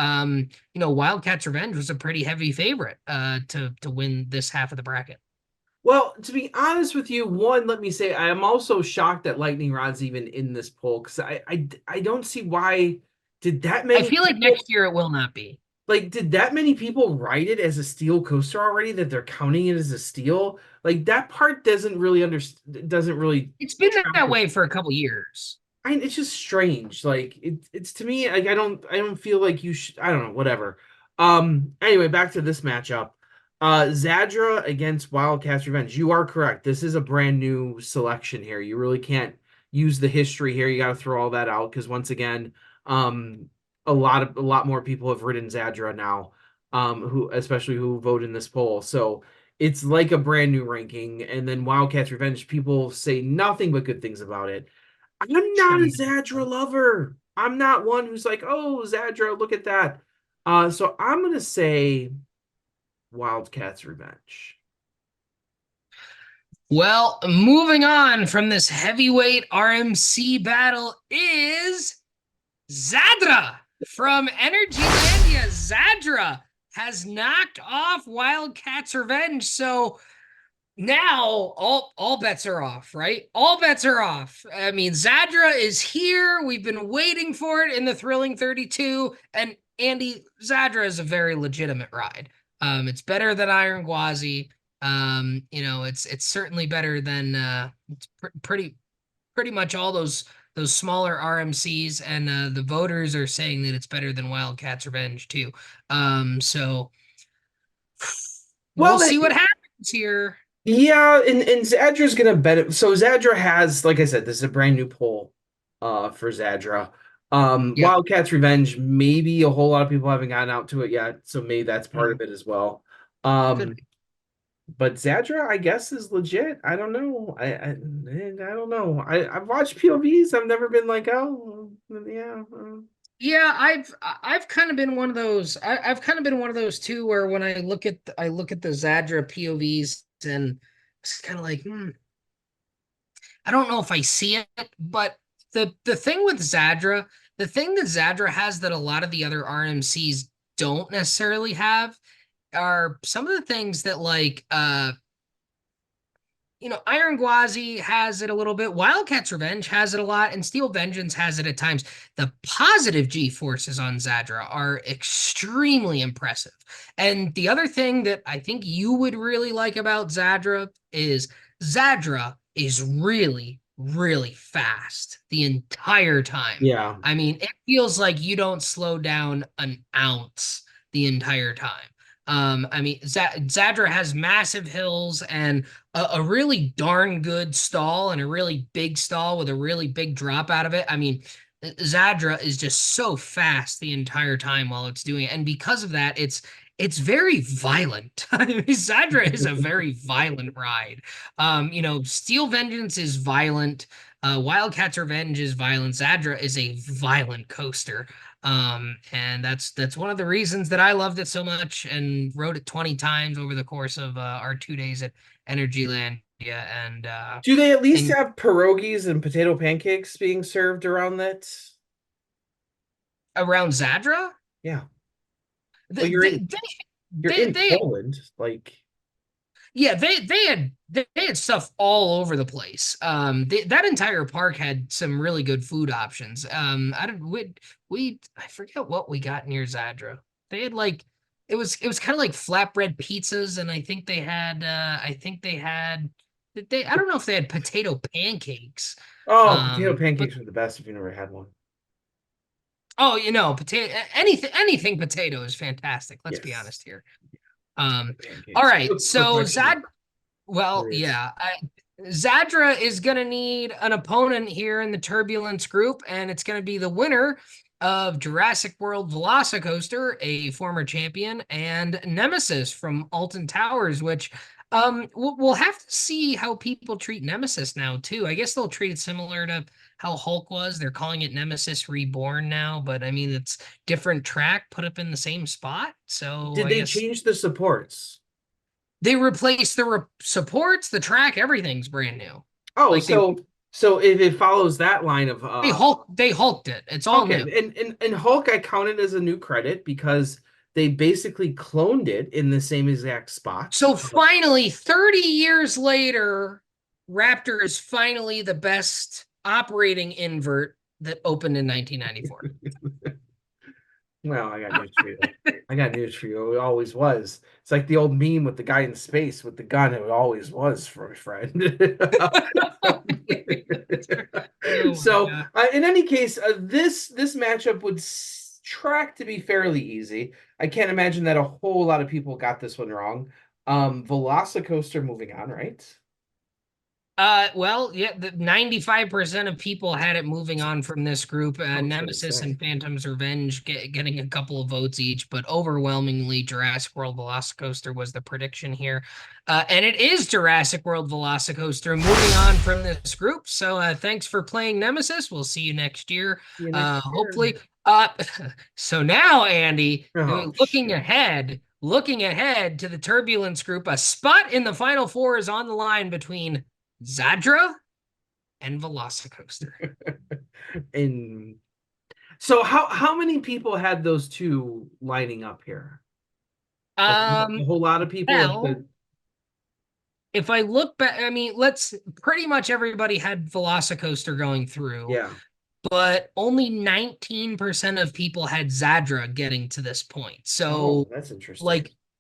Wildcats Revenge was a pretty heavy favorite to win this half of the bracket. Well, to be honest with you, one, let me say, I am also shocked that Lightning Rod's even in this poll, because I don't see why did that many I feel like next year it will not be. Like, did that many people write it as a steel coaster already that they're counting it as a steel? Like, that part doesn't really It's been that way for a couple years. It's just strange. Like, it's to me, like, I don't feel like you should, I don't know, whatever. Anyway, back to this matchup. Zadra against Wildcats Revenge. You are correct. This is a brand new selection here. You really can't use the history here. You got to throw all that out, because once again, a lot more people have ridden Zadra now, especially who vote in this poll. So it's like a brand new ranking. And then Wildcats Revenge, people say nothing but good things about it. I'm not a Zadra lover. I'm not one who's like, oh, Zadra, look at that. So I'm gonna say Wildcats Revenge. Well, moving on from this heavyweight RMC battle is Zadra from Energylandia. Zadra has knocked off Wildcats Revenge. So now all bets are off, right? All bets are off. I mean, Zadra is here. We've been waiting for it in the Thrilling 32, and Andy, Zadra is a very legitimate ride. It's better than Iron Gwazi. It's certainly better than it's pretty much all those smaller RMCs, and the voters are saying that it's better than Wildcats Revenge too. So Well, we'll see what happens here. yeah, and Zadra's gonna benefit. So Zadra has, like I said, this is a brand new poll for Zadra. Yep. Wildcats Revenge, maybe a whole lot of people haven't gotten out to it yet, so maybe that's part of Mm, it as well. could Um, be. but Zadra, I guess, is legit. I don't know. I don't know. I've watched POVs. I've never been like, oh, yeah. Yeah, I've kind of been one of those. I've kind of been one of those too, where when I look at the Zadra POVs and it's kind of like, I don't know if I see it, but the thing with Zadra, the thing that Zadra has that a lot of the other RMCs don't necessarily have are some of the things that Iron Gwazi has it a little bit. Wildcats Revenge has it a lot, and Steel Vengeance has it at times. The positive G forces on Zadra are extremely impressive. And the other thing that I think you would really like about Zadra is really, really fast the entire time. Yeah. I mean, it feels like you don't slow down an ounce the entire time. I mean, Zadra has massive hills and a really darn good stall and a really big stall with a really big drop out of it. I mean, Zadra is just so fast the entire time while it's doing it, and because of that, it's very violent. I mean, Zadra is a very violent ride. Steel Vengeance is violent. Wildcats Revenge is violent. Zadra is a violent coaster. And that's one of the reasons that I loved it so much and rode it 20 times over the course of our 2 days at Energyland. Yeah, Do they at least and have pierogies and potato pancakes being served around that? around Zadra, Yeah. Well, they they they you're they, in they Poland, like. yeah, they had stuff all over the place. That entire park had some really good food options. I don't we I forget what we got near Zadra. They had like it was kind of like flatbread pizzas, and I don't know if they had potato pancakes. Oh, potato But pancakes are the best if you never had one. oh, potato anything potato is fantastic. Let's be Yes, honest here. potato All pancakes. right, Quick so question. Well, Curious. yeah. Zadra is going to need an opponent here in the Turbulence group, and it's going to be the winner of Jurassic World Velocicoaster, a former champion, and Nemesis from Alton Towers, which we'll have to see how people treat Nemesis now, too. I guess they'll treat it similar to how Hulk was. They're calling it Nemesis Reborn now, but I mean, it's different track put up in the same spot. So Did I they guess change the supports? they replaced the supports, the track, everything's brand new. Oh, Like so if it follows that line of they hulked it. It's all okay, new. and Hulk I counted as a new credit because they basically cloned it in the same exact spot. So finally, 30 years later, Raptor is finally the best operating invert that opened in 1994. Well, I got news for you. I got news for you. It always was. It's like the old meme with the guy in space with the gun. It always was for a friend. Oh my So, god. in any case, this matchup would track to be fairly easy. I can't imagine that a whole lot of people got this one wrong. Velocicoaster moving on, right? Well, yeah, the 95% of people had it moving on from this group. I was gonna Nemesis say. and Phantom's Revenge getting a couple of votes each, but overwhelmingly Jurassic World Velocicoaster was the prediction here. And it is Jurassic World Velocicoaster moving on from this group. So thanks for playing Nemesis. We'll see you next year. See you next year. Hopefully. So now, Andy, Oh looking shit. ahead, looking ahead to the Turbulence group, a spot in the Final Four is on the line between Zadra and Velocicoaster. And so how many people had those two lining up here? A Um, whole lot of people. well, if I look back, I mean, let's pretty much everybody had Velocicoaster going through, Yeah. but only 19% of people had Zadra getting to this point. Oh, So that's interesting.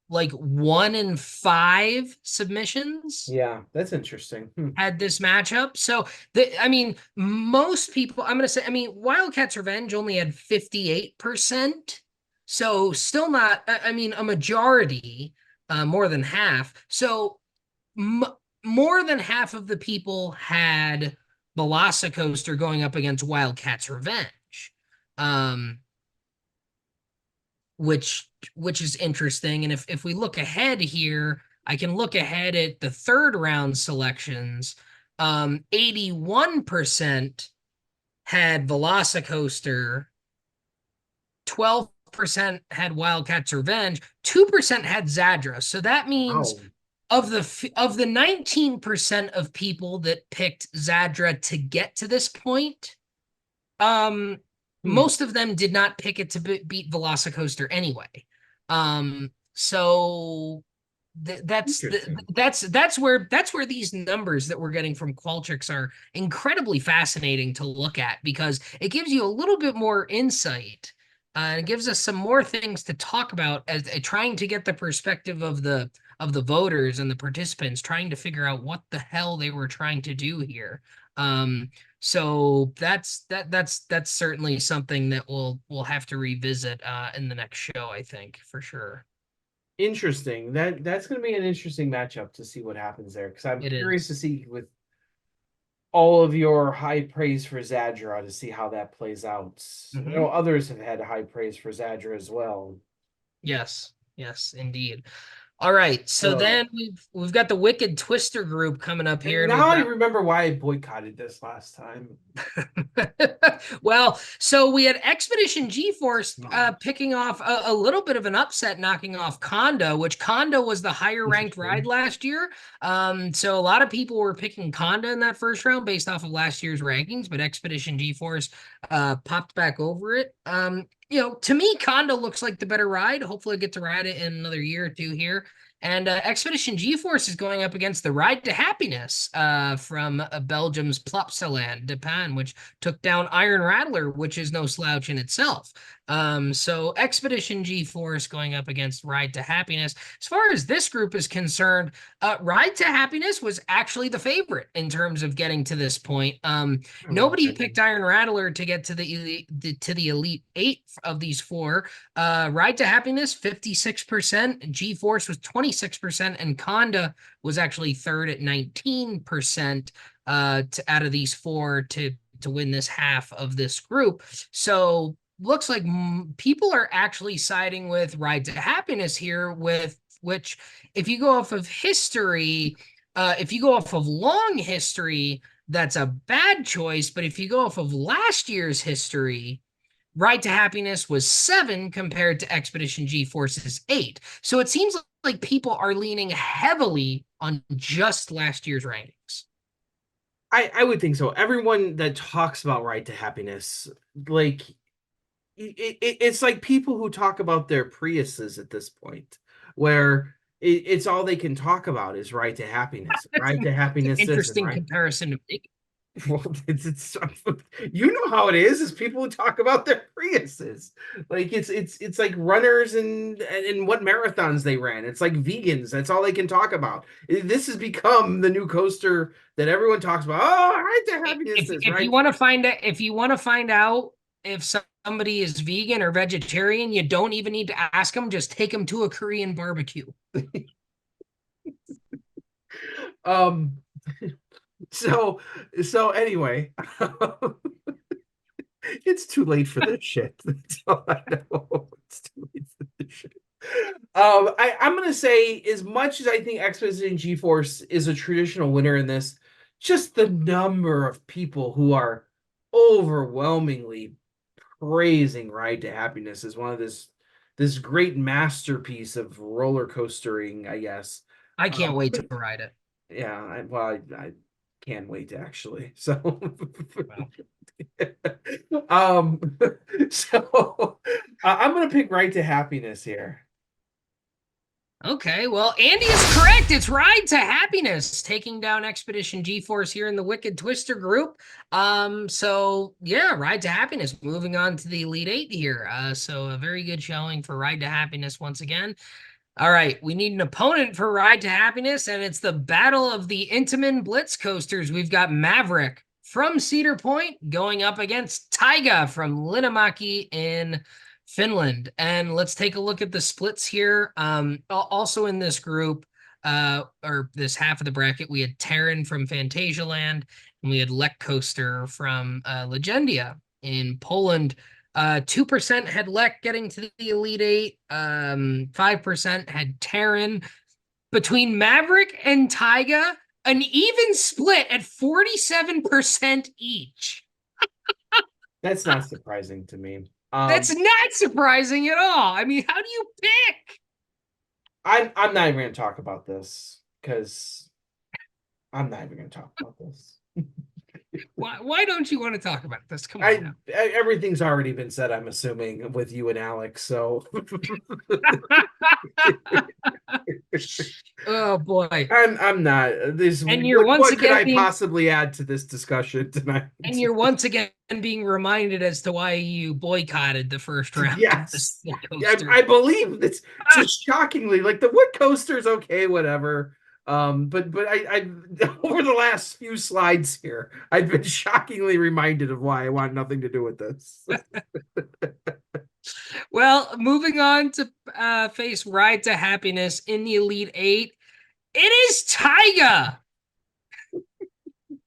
like 1 in 5 submissions Yeah, that's interesting. had this matchup. So I mean, most people, I'm gonna say, I mean, Wildcats Revenge only had 58%. So still not, I mean, a majority, more than half. So more than half of the people had Velocicoaster going up against Wildcats Revenge. Um, which is interesting. And if we look ahead here, I can look ahead at the third round selections. 81% had Velocicoaster, 12% had Wildcats Revenge, 2% had Zadra. So that means Wow. of the 19% of people that picked Zadra to get to this point, most of them did not pick it to beat Velocicoaster anyway. So that's where these numbers that we're getting from Qualtrics are incredibly fascinating to look at, because it gives you a little bit more insight. It gives us some more things to talk about as trying to get the perspective of the voters and the participants, trying to figure out what the hell they were trying to do here. So that's certainly something that we'll have to revisit in the next show, I think, for sure. Interesting. That's going to be an interesting matchup to see what happens there, because I'm curious to see with all of your high praise for Zadra to see how that plays out. I know others have had high praise for Zadra as well. Yes, indeed. All right, so then we've got the Wicked Twister group coming up here, and now I remember why I boycotted this last time. Well, so we had Expedition G-Force picking off a little bit of an upset, knocking off Conda, which Conda was the higher ranked ride last year. So a lot of people were picking Conda in that first round based off of last year's rankings, but Expedition G-Force popped back over it. To me, Conda looks like the better ride. Hopefully I get to ride it in another year or two here. And Expedition G-Force is going up against the Ride to Happiness from Belgium's Plopsaland, Depan, which took down Iron Rattler, which is no slouch in itself. So Expedition G-Force going up against Ride to Happiness. As far as this group is concerned, Ride to Happiness was actually the favorite in terms of getting to this point. Nobody picked Iron Rattler to get to the Elite Eight of these four. Ride to Happiness, 56%. G-Force was 26%, and Conda was actually third at 19% out of these four to win this half of this group. So looks like people are actually siding with Ride to Happiness here, with which, if you go off of history, if you go off of long history, that's a bad choice. But if you go off of last year's history, Ride to Happiness was 7 compared to Expedition G-Force's 8. So it seems like people are leaning heavily on just last year's rankings. I would think so. Everyone that talks about Ride to Happiness, like it's like people who talk about their Priuses at this point, where it's all they can talk about is Ride to Happiness. Ride to Happiness. Interesting comparison to make. Well, it's you know how it is people who talk about their Priuses. Like it's like runners and what marathons they ran. It's like vegans. That's all they can talk about. This has become the new coaster that everyone talks about. Oh, Ride to Happiness. If you want to find out if somebody is vegan or vegetarian, you don't even need to ask them. Just take them to a Korean barbecue. So anyway, it's too late for this shit. That's all I know. It's too late for this shit. I'm gonna say, as much as I think Expedition G-Force is a traditional winner in this, just the number of people who are overwhelmingly praising Ride to Happiness as one of this great masterpiece of roller coastering, I guess. I can't wait to ride it. Yeah, I can't wait to actually. So, so I'm gonna pick Ride to Happiness here. Okay, well, Andy is correct. It's Ride to Happiness, taking down Expedition G-Force here in the Wicked Twister group. So yeah, Ride to Happiness, moving on to the Elite Eight here. So a very good showing for Ride to Happiness once again. All right, we need an opponent for Ride to Happiness, and it's the Battle of the Intamin Blitz Coasters. We've got Maverick from Cedar Point going up against Taiga from Linnanmäki in Finland. And let's take a look at the splits here. Also in this group, or this half of the bracket, we had Terran from Phantasialand, and we had Lech Coaster from Legendia in Poland. 2% had Lech getting to the Elite Eight. 5% had Terran. Between Maverick and Taiga, an even split at 47% each. That's not surprising to me. That's not surprising at all. I mean, how do you pick? I'm not even going to talk about this because I'm not even going to talk about this. Why don't you want to talk about this? Come on now. Everything's already been said, I'm assuming, with you and Alex. So Oh boy. I'm not this. And you're what once could again I being, possibly add to this discussion tonight? and you're once again being reminded as to why you boycotted the first round. Yes, Of this I believe it's just shockingly like the wood coaster's okay, whatever. But I over the last few slides here, I've been shockingly reminded of why I want nothing to do with this. Well, moving on to face Ride to Happiness in the Elite Eight, it is Taiga.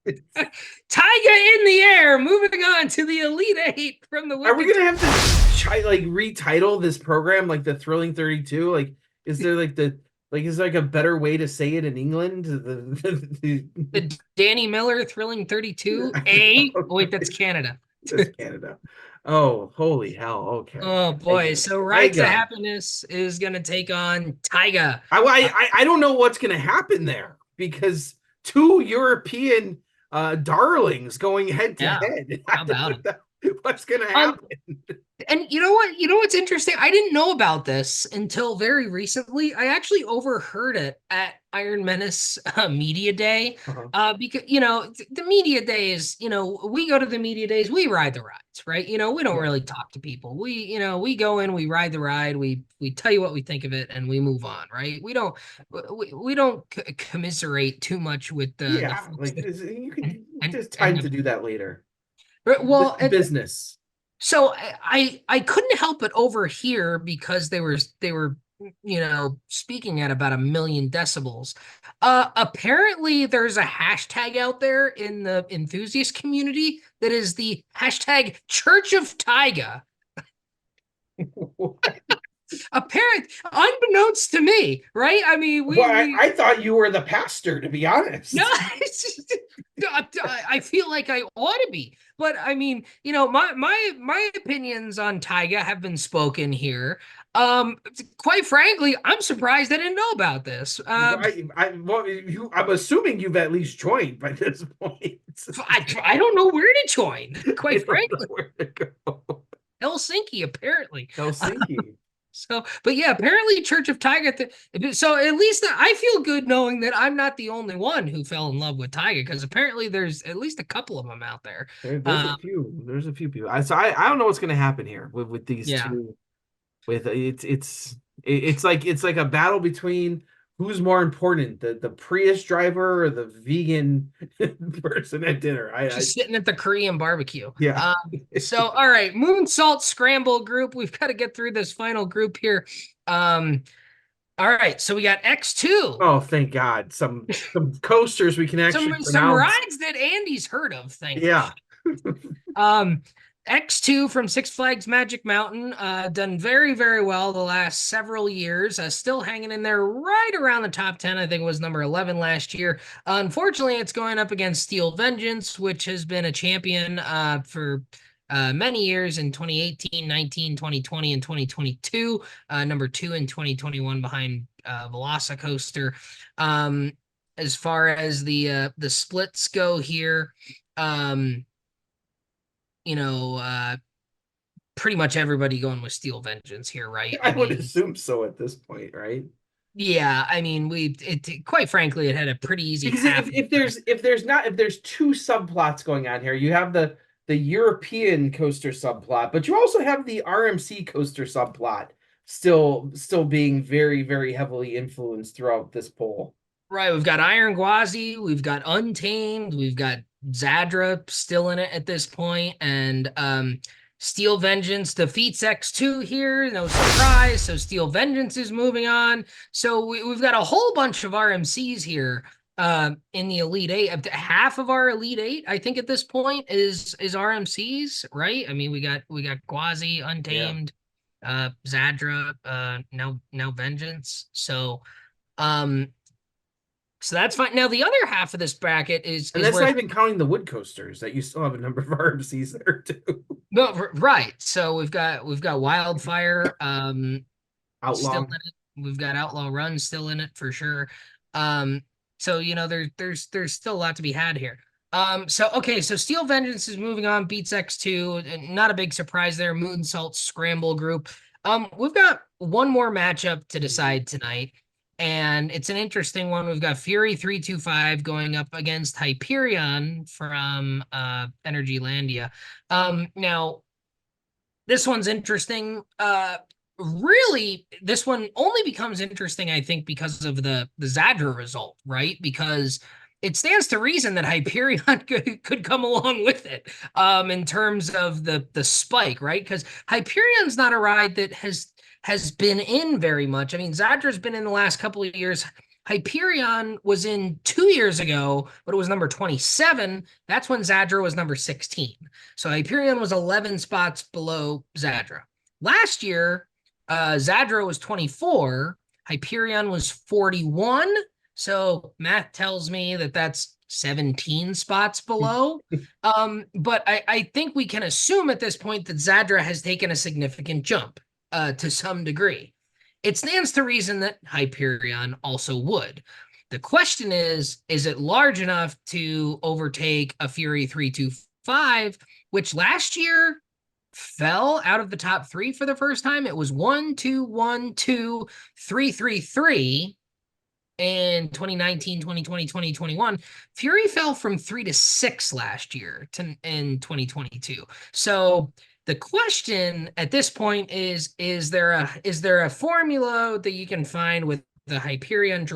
Taiga in the air, moving on to the Elite Eight from the Are we gonna have to try like retitle this program like the Thrilling 32? Like, is there is there like a better way to say it in England? The Danny Miller Thrilling 32 A. Oh, wait, that's Canada. That's Canada. Oh, holy hell. Okay. Oh boy. So Ride to Happiness is gonna take on Taiga. I don't know what's gonna happen there because two European darlings going head to head. How about it? What's gonna happen? And you know what? You know what's interesting? I didn't know about this until very recently. I actually overheard it at Iron Menace Media Day. Because the media days, we go to the media days, we ride the rides, right? We don't really talk to people. We go in, we ride the ride, we tell you what we think of it, and we move on, right? We don't commiserate too much with the folks you can there's time to do that later. Well, business. So I couldn't help but overhear because they were speaking at about 1,000,000 decibels. Apparently there's a hashtag out there in the enthusiast community that is the hashtag Church of Taiga. Unbeknownst to me, right? I mean, I thought you were the pastor, to be honest. No, I feel like I ought to be, but I mean, my opinions on Taiga have been spoken here. Quite frankly, I'm surprised I didn't know about this. I'm assuming you've at least joined by this point. I don't know where to join. Quite frankly, where to go. Helsinki, apparently. Helsinki. So, but yeah, apparently Church of Taiga. So at least I feel good knowing that I'm not the only one who fell in love with Taiga, because apparently there's at least a couple of them out there. There's a few. There's a few people. I don't know what's going to happen here with these two. With it's like a battle between who's more important, the Prius driver or the vegan person at dinner. Just sitting at the Korean barbecue. Yeah. So, all right, Moonsault Scramble group. We've got to get through this final group here. All right, so we got X2. Oh, thank God. Some coasters we can actually pronounce. Some rides that Andy's heard of, thank Yeah. X2 from Six Flags Magic Mountain, done very, very well the last several years, still hanging in there right around the top 10. I think it was number 11 last year. Unfortunately, it's going up against Steel Vengeance, which has been a champion for many years in 2018, 19, 2020, and 2022. Number 2 in 2021 behind Velocicoaster. As far as the splits go here, pretty much everybody going with Steel Vengeance here, right? I would assume so at this point, right? Yeah, I mean, quite frankly, it had a pretty easy Because path. if there's two subplots going on here, you have the European coaster subplot, but you also have the RMC coaster subplot still being very, very heavily influenced throughout this poll. Right, we've got Iron Gwazi, we've got Untamed, we've got Zadra still in it at this point, and Steel Vengeance defeats X2 here, no surprise. So Steel Vengeance is moving on. So we've got a whole bunch of RMCs here in the Elite Eight. Half of our Elite Eight, I think, at this point is RMCs, right? I mean, we got Gwazi, Untamed, Zadra, now Vengeance. So that's fine. Now the other half of this bracket And is that's where not even counting the wood coasters that you still have a number of RMCs there too. no right. So we've got Wildfire still Outlaw. in it. We've got Outlaw Run still in it for sure. So there's still a lot to be had here. So Steel Vengeance is moving on, beats X2, and not a big surprise there. Moonsault Scramble group. We've got one more matchup to decide tonight. And it's an interesting one. We've got Fury 325 going up against Hyperion from Energylandia. Now, this one's interesting. Really, this one only becomes interesting, I think, because of the Zadra result, right? Because it stands to reason that Hyperion could come along with it in terms of the spike, right? Because Hyperion's not a ride that has been in very much. I mean, Zadra's been in the last couple of years. Hyperion was in 2 years ago, but it was number 27. That's when Zadra was number 16. So Hyperion was 11 spots below Zadra. Last year, Zadra was 24. Hyperion was 41. So math tells me that that's 17 spots below. But I think we can assume at this point that Zadra has taken a significant jump to some degree. It stands to reason that Hyperion also would. The question is it large enough to overtake a Fury 325, which last year fell out of the top three for the first time? It was 1, 2, 1, 2, 3, 3, 3 in 2019, 2020, 2021. Fury fell from 3 to 6 last year in 2022. So the question at this point is there a formula that you can find with the Hyperion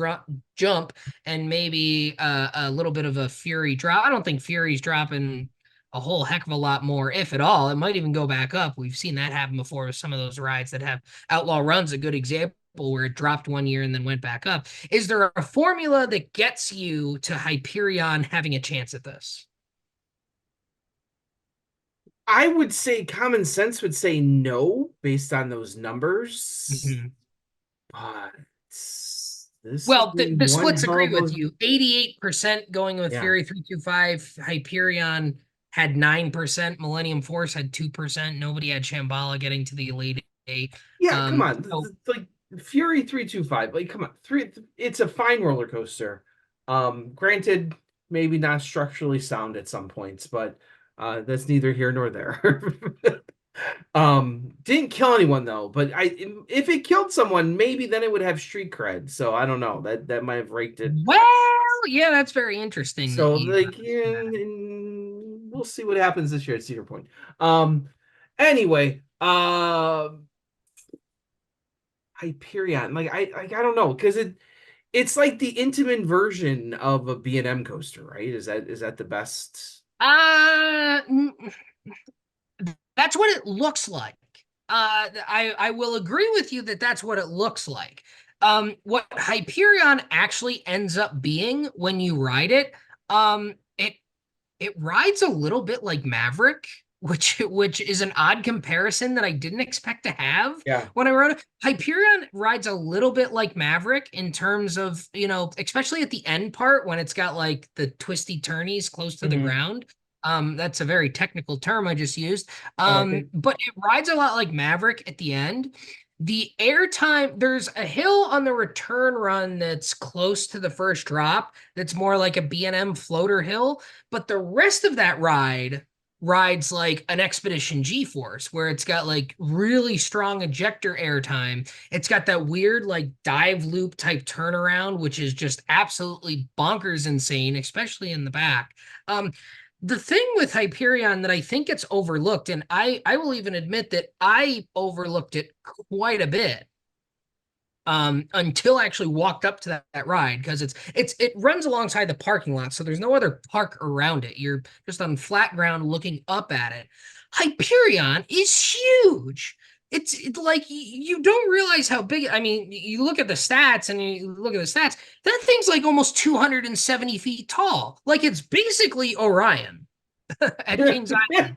jump and maybe a little bit of a Fury drop? I don't think Fury's dropping a whole heck of a lot more, if at all. It might even go back up. We've seen that happen before with some of those rides that have Outlaw Run's a good example where it dropped 1 year and then went back up. Is there a formula that gets you to Hyperion having a chance at this? I would say common sense would say no based on those numbers. Mm-hmm. But the splits agree with you. 88% going with Fury 325. Hyperion had 9%. Millennium Force had 2%. Nobody had Shambhala getting to the Elite Eight. Yeah, come on. Like Fury 325. Like, come on. It's a fine roller coaster. Granted, maybe not structurally sound at some points, but that's neither here nor there. Didn't kill anyone though, but if it killed someone, maybe then it would have street cred. So I don't know. That might have raked it. Well, yeah, that's very interesting. So like, yeah, we'll see what happens this year at Cedar Point. Anyway, Hyperion, like I don't know, because it's like the Intamin version of a B&M coaster, right? Is that the best? That's what it looks like. I will agree with you that that's what it looks like. What Hyperion actually ends up being when you ride it, it rides a little bit like Maverick, which is an odd comparison that I didn't expect to have when I rode it. Hyperion rides a little bit like Maverick in terms of, especially at the end part when it's got like the twisty turnies close to the ground. That's a very technical term I just used. But it rides a lot like Maverick at the end. The airtime, there's a hill on the return run that's close to the first drop that's more like a B&M floater hill, but the rest of that ride rides like an Expedition G-Force, where it's got like really strong ejector airtime. It's got that weird like dive loop type turnaround, which is just absolutely bonkers insane, especially in the back. The thing with Hyperion that I think gets overlooked, and I will even admit that I overlooked it quite a bit, until I actually walked up to that ride, because it runs alongside the parking lot, so there's no other park around it. You're just on flat ground looking up at it. Hyperion is huge. It's like you don't realize how big. I mean, you look at the stats and you look at the stats. That thing's like almost 270 feet tall. Like it's basically Orion at Kings Island.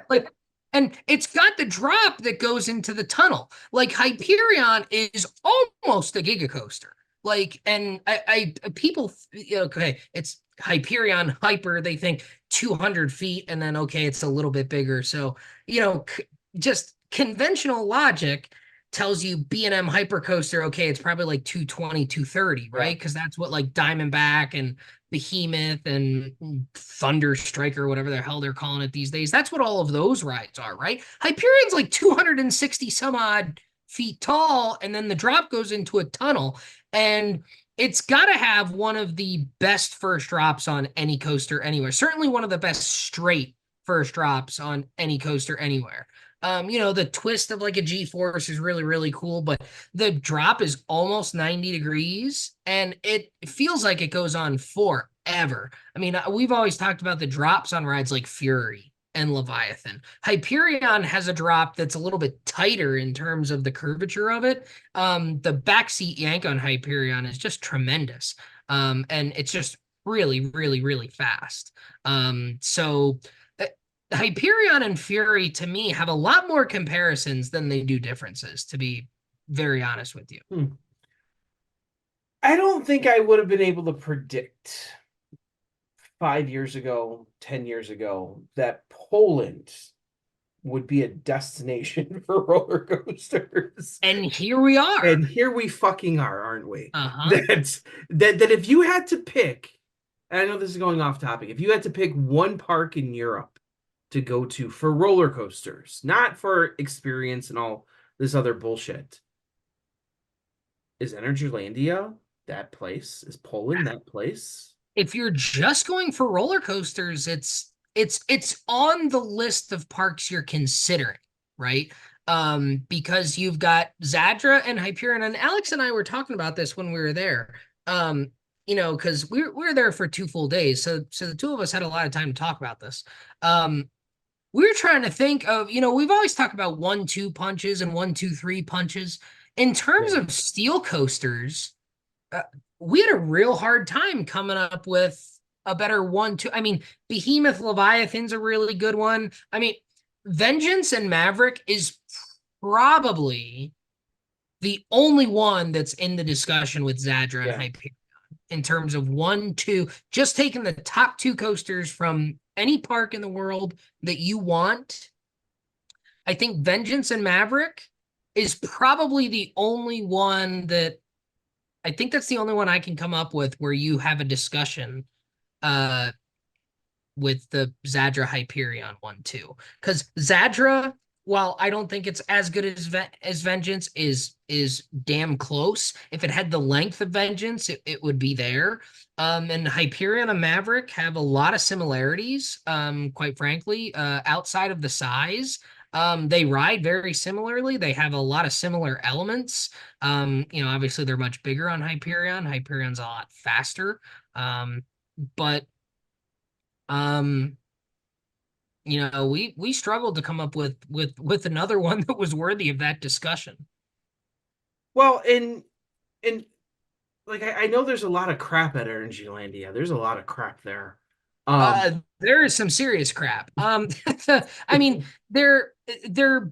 Like, and it's got the drop that goes into the tunnel. Like Hyperion is almost a giga coaster. Like, and people, okay, it's Hyperion Hyper. They think 200 feet, and then okay, it's a little bit bigger. So just conventional logic tells you B&M Hyper Coaster. Okay, it's probably like 220, 230, right? Because that's what like Diamondback and Behemoth and Thunder Striker, whatever the hell they're calling it these days. That's what all of those rides are, right? Hyperion's like 260 some odd feet tall, and then the drop goes into a tunnel, and it's got to have one of the best first drops on any coaster anywhere. Certainly one of the best straight first drops on any coaster anywhere. The twist of like a G-Force is really, really cool, but the drop is almost 90 degrees and it feels like it goes on forever. I mean, we've always talked about the drops on rides like Fury and Leviathan. Hyperion has a drop that's a little bit tighter in terms of the curvature of it. The backseat yank on Hyperion is just tremendous. And it's just really, really, really fast. So Hyperion and Fury, to me, have a lot more comparisons than they do differences, to be very honest with you. I don't think I would have been able to predict 5 years ago, 10 years ago, that Poland would be a destination for roller coasters. And here we are. And here we fucking are, aren't we? Uh-huh. That if you had to pick, and I know this is going off topic, if you had to pick one park in Europe to go to for roller coasters, not for experience and all this other bullshit, is Energylandia that place? Is Poland that place? If you're just going for roller coasters, it's on the list of parks you're considering, right? Because you've got Zadra and Hyperion, and Alex and I were talking about this when we were there. Because we were there for 2 full days, so the two of us had a lot of time to talk about this. We're trying to think of, we've always talked about 1-2 punches and 1-2-3 punches. In terms of steel coasters, we had a real hard time coming up with a better 1-2. I mean, Behemoth Leviathan's a really good one. I mean, Vengeance and Maverick is probably the only one that's in the discussion with Zadra and Hyperion in terms of 1-2, just taking the top 2 coasters from any park in the world that you want. I think Vengeance and Maverick is probably the only one that I think that's the only one I can come up with where you have a discussion with the Zadra Hyperion 1-2. Because Zadra, while I don't think it's as good as Vengeance, is damn close. If it had the length of Vengeance, it would be there. And Hyperion and Maverick have a lot of similarities, quite frankly, outside of the size. They ride very similarly. They have a lot of similar elements. Obviously they're much bigger on Hyperion. Hyperion's a lot faster. But we struggled to come up with another one that was worthy of that discussion. Well, and like I know there's a lot of crap at Energylandia. There's a lot of crap there. There is some serious crap. I mean, they're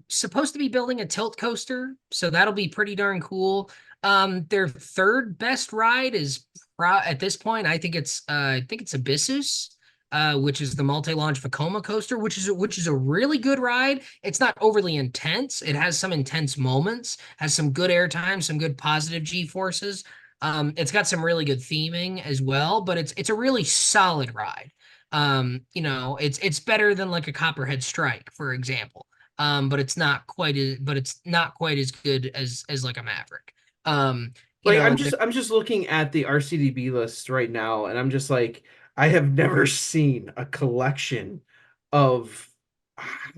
supposed to be building a tilt coaster, so that'll be pretty darn cool. Their third best ride is at this point, I think it's Abyssus, which is the multi-launch Vekoma coaster, which is a really good ride. It's not overly intense. It has some intense moments, has some good airtime, some good positive G-forces. It's got some really good theming as well, but it's a really solid ride. It's better than like a Copperhead Strike, for example. But it's not quite as good as like a Maverick. Um, you Like know, I'm just looking at the RCDB list right now, and I'm just like, I have never seen a collection of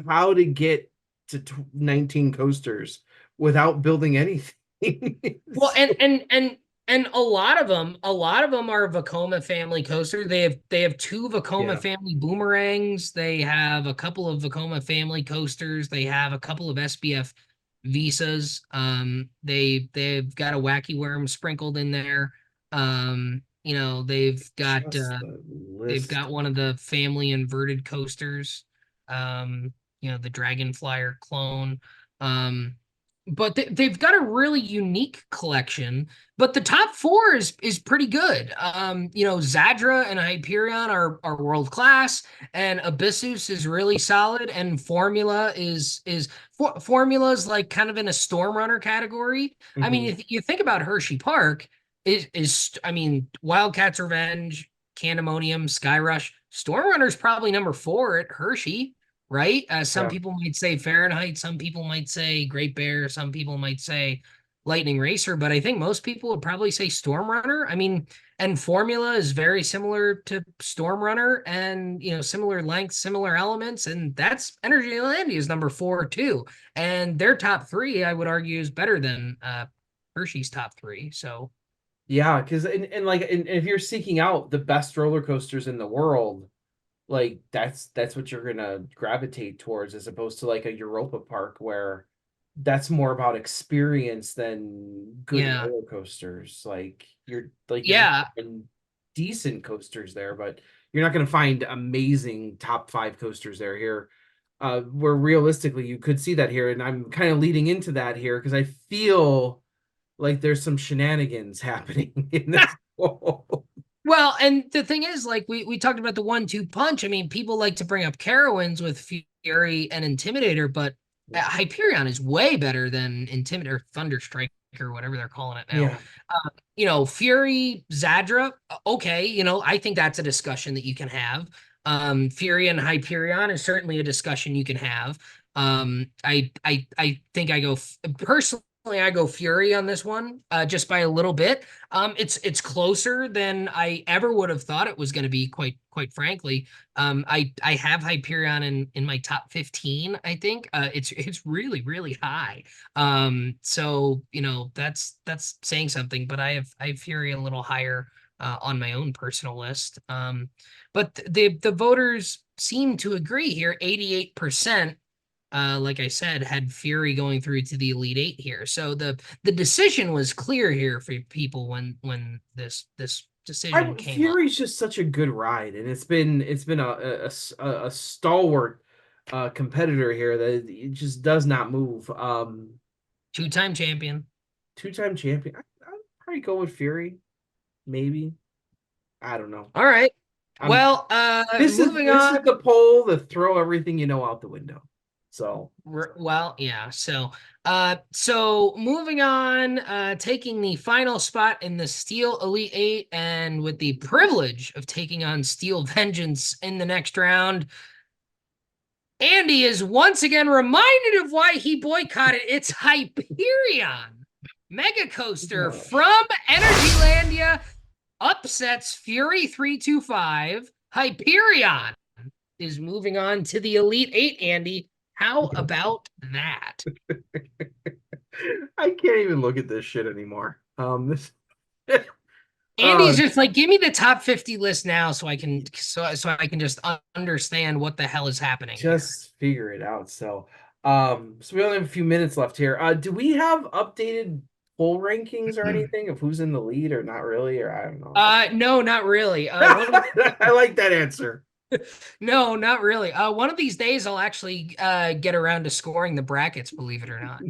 how to get to 19 coasters without building anything. Well, and a lot of them are Vekoma family coasters. They have two Vekoma Yeah, family boomerangs. They have a couple of Vekoma family coasters. They have a couple of SBF Visas. They've got a Wacky Worm sprinkled in there. just the They've list. got one of the family inverted coasters. The Dragon Flyer clone. Um, but they've got a really unique collection. But the top four is pretty good. Zadra and Hyperion are world class, and Abyssus is really solid, and Formula is like kind of in a Storm Runner category. I mean, Mhm. if you think about Hershey Park, I mean, Wildcats Revenge, Candemonium, Skyrush, Storm Runner's probably number 4 at Hershey, right? Some Yeah. people might say Fahrenheit, some people might say Great Bear, some people might say Lightning Racer, but I think most people would probably say Storm Runner. I mean, and Formula is very similar to Storm Runner, and similar length, similar elements, and that's Energylandia's number 4 too. And their top 3, I would argue, is better than Hershey's top 3. So Yeah, because and if you're seeking out the best roller coasters in the world, like that's what you're gonna gravitate towards, as opposed to like a Europa Park where that's more about experience than good yeah, roller coasters. You're gonna yeah, find decent coasters there, but you're not gonna find amazing top 5 coasters there here. Where realistically you could see that here, and I'm kind of leading into that here because I feel like there's some shenanigans happening in this world. Well, and the thing is, like we talked about the 1-2 punch. I mean, people like to bring up Carowinds with Fury and Intimidator, but Hyperion is way better than Intimidator, Thunderstrike, or whatever they're calling it now. Yeah. Fury, Zadra, okay, I think that's a discussion that you can have. Fury and Hyperion is certainly a discussion you can have. I think personally, I go Fury on this one, just by a little bit. It's closer than I ever would have thought it was going to be. Quite frankly, I have Hyperion in my top 15. I think it's really high. So that's saying something. But I have Fury a little higher on my own personal list. But the voters seem to agree here. 88%, like I said, had Fury going through to the Elite Eight here. So the decision was clear here for people when this decision came up. Fury's just such a good ride, and it's been a stalwart competitor here that it just does not move. 2-time champion. 2-time champion. I'd probably go with Fury, maybe. I don't know. All right. I'm Well, moving this on. is the poll to throw everything you know out the window. So Well, yeah. So moving on, taking the final spot in the Steel Elite Eight, and with the privilege of taking on Steel Vengeance in the next round, Andy is once again reminded of why he boycotted. It's Hyperion Mega Coaster from Energylandia, upsets Fury 325. Hyperion is moving on to the Elite Eight, Andy. How about that? I can't even look at this shit anymore. This Andy's just like, give me the top 50 list now so I can just understand what the hell is happening here. just figure it out. So we only have a few minutes left here. Do we have updated poll rankings or anything of who's in the lead or not really, or I don't know. No, not really. I like that answer. No, not really. One of these days I'll actually get around to scoring the brackets, believe it or not.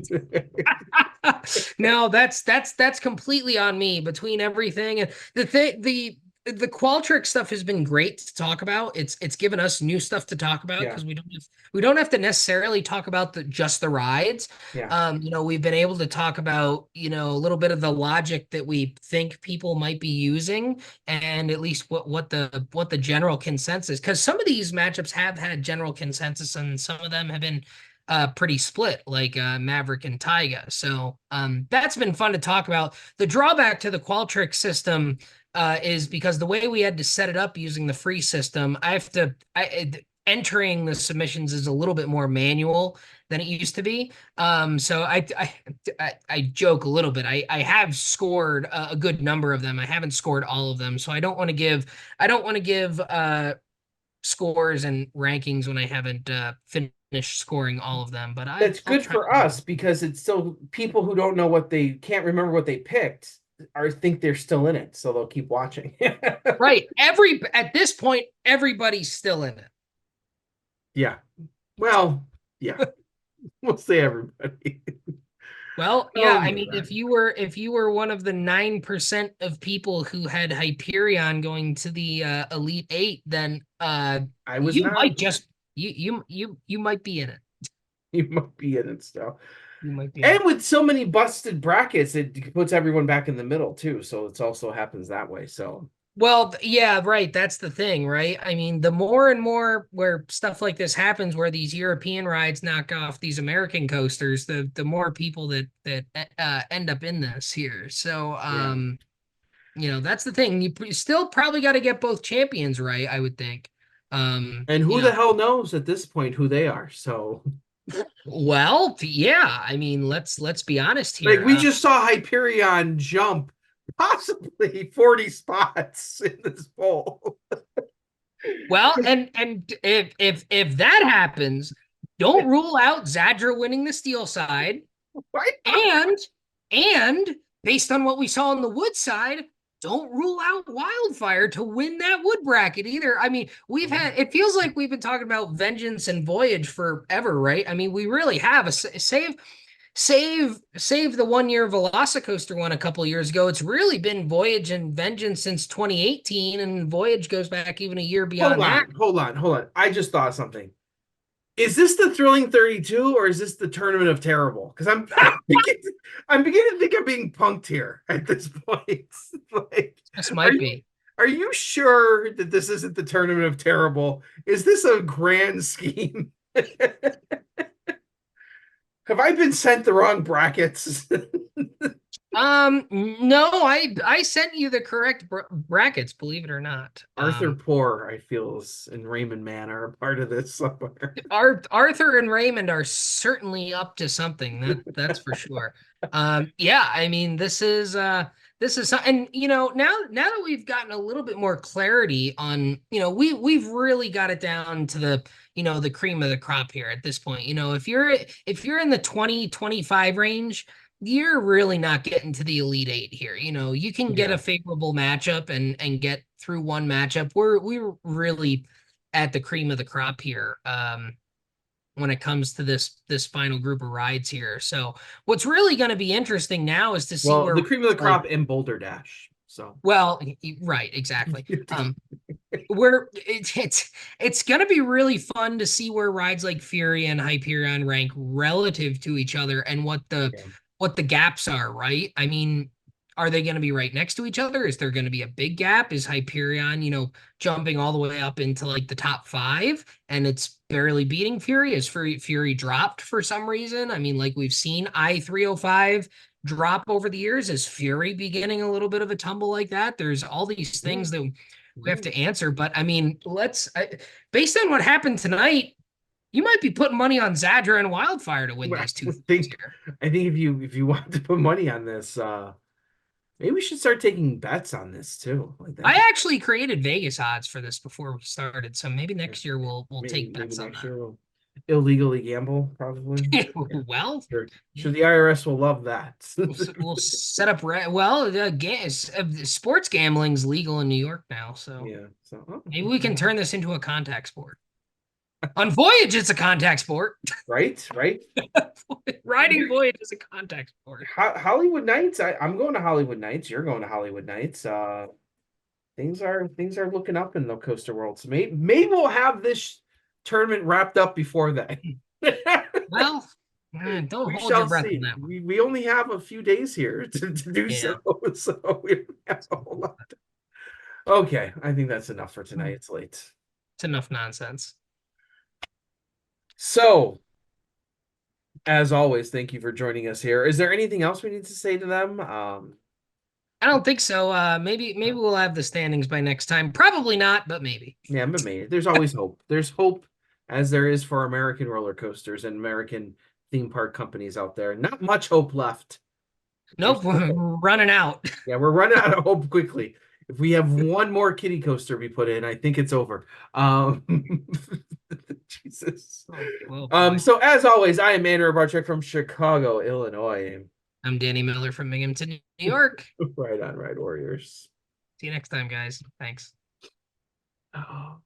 No, that's completely on me between everything. And the the Qualtrics stuff has been great to talk about. It's given us new stuff to talk about Yeah. because we don't have to necessarily talk about just the rides. Yeah. We've been able to talk about, a little bit of the logic that we think people might be using, and at least what the general consensus, because some of these matchups have had general consensus and some of them have been pretty split, like Maverick and Taiga. So that's been fun to talk about. The drawback to the Qualtrics system is because the way we had to set it up using the free system, entering the submissions is a little bit more manual than it used to be. So I joke a little bit. I have scored a good number of them. I haven't scored all of them, so I don't want to give scores and rankings when I haven't finished scoring all of them. But That's I'll good try. for us because it's still people who don't know what they can't remember what they picked or think they're still in it, so they'll keep watching. Right. At this point, everybody's still in it. Yeah. Well, yeah. We'll say everybody. Well, yeah, Oh I my mean, God. if you were one of the 9% of people who had Hyperion going to the Elite Eight, then I was you not. might just you might be in it. You might be in it still. You might be in And it. with so many busted brackets, it puts everyone back in the middle too. So it also happens that way. So Well, yeah, right. That's the thing, right? I mean, the more and more where stuff like this happens, where these European rides knock off these American coasters, the more people that end up in this here. So, yeah. that's the thing. Still probably got to get both champions right, I would think. And who the hell knows at this point who they are? So Well, yeah. I mean, let's be honest like here. we just saw Hyperion jump possibly 40 spots in this poll. Well, and if that happens, don't rule out Zadra winning the steel side. Right? And based on what we saw on the wood side, don't rule out Wildfire to win that wood bracket either. I mean, it feels like we've been talking about Vengeance and Voyage forever, right? I mean, we really have a save the 1 year Velocicoaster one a couple years ago. It's really been Voyage and Vengeance since 2018, and Voyage goes back even a year beyond that. Hold on. I just thought of something. Is this the Thrilling 32 or is this the Tournament of Terrible? Because I'm beginning to think I'm being punked here at this point. Like, This might be. Are you sure that this isn't the Tournament of Terrible? Is this a grand scheme? Have I been sent the wrong brackets? No, I sent you the correct brackets, believe it or not. Arthur Poor, I feel, and Raymond Man are a part of this somewhere. Arthur and Raymond are certainly up to something. That's for sure. Yeah, I mean, this is and now that we've gotten a little bit more clarity on, we've really got it down to the cream of the crop here at this point. If you're in the 20-25 range, you're really not getting to the Elite Eight here. You can get a favorable matchup and get through one matchup. We're really at the cream of the crop here when it comes to this final group of rides here. So what's really going to be interesting now is to see where the cream of the crop in Boulder Dash. So right, exactly. Where it's going to be really fun to see where rides like Fury and Hyperion rank relative to each other and what the gaps are, right? I mean, are they going to be right next to each other? Is there going to be a big gap? Is Hyperion, jumping all the way up into like the top 5 and it's barely beating Fury? Is Fury dropped for some reason? I mean, like we've seen I-305 drop over the years. Is Fury beginning a little bit of a tumble like that? There's all these things that we have to answer. But I mean, based on what happened tonight, you might be putting money on Zadra and Wildfire to win these two. I think if you want to put money on this, maybe we should start taking bets on this too. Like that. I actually created Vegas odds for this before we started, so maybe next year we'll take bets on that. We'll illegally gamble, probably. Well, sure, the IRS will love that. we'll set up. Sports gambling's legal in New York now, so maybe we can turn this into a contact sport. On Voyage, it's a contact sport. Right. Riding Voyage is a contact sport. Hollywood Nights. I'm going to Hollywood Nights. You're going to Hollywood Nights. things are looking up in the coaster world. So maybe we'll have this tournament wrapped up before that. Well, don't We hold shall your breath see. on that one. We only have a few days here to do Yeah. so we don't have a whole lot. Okay, I think that's enough for tonight. It's late. It's enough nonsense. So, as always, thank you for joining us here. Is there anything else we need to say to them? I don't think so. Maybe we'll have the standings by next time. Probably not, but maybe. Yeah, but maybe there's always hope. There's hope, as there is for American roller coasters and American theme park companies out there. Not much hope left. Nope, we're running out. Yeah, we're running out of hope quickly. If we have one more kiddie coaster we put in, I think it's over. Jesus. Well, So as always, I am Andrew Barczyk from Chicago, Illinois. I'm Danny Miller from Binghamton, New York. Right on, Ride Warriors. See you next time, guys. Thanks. Oh.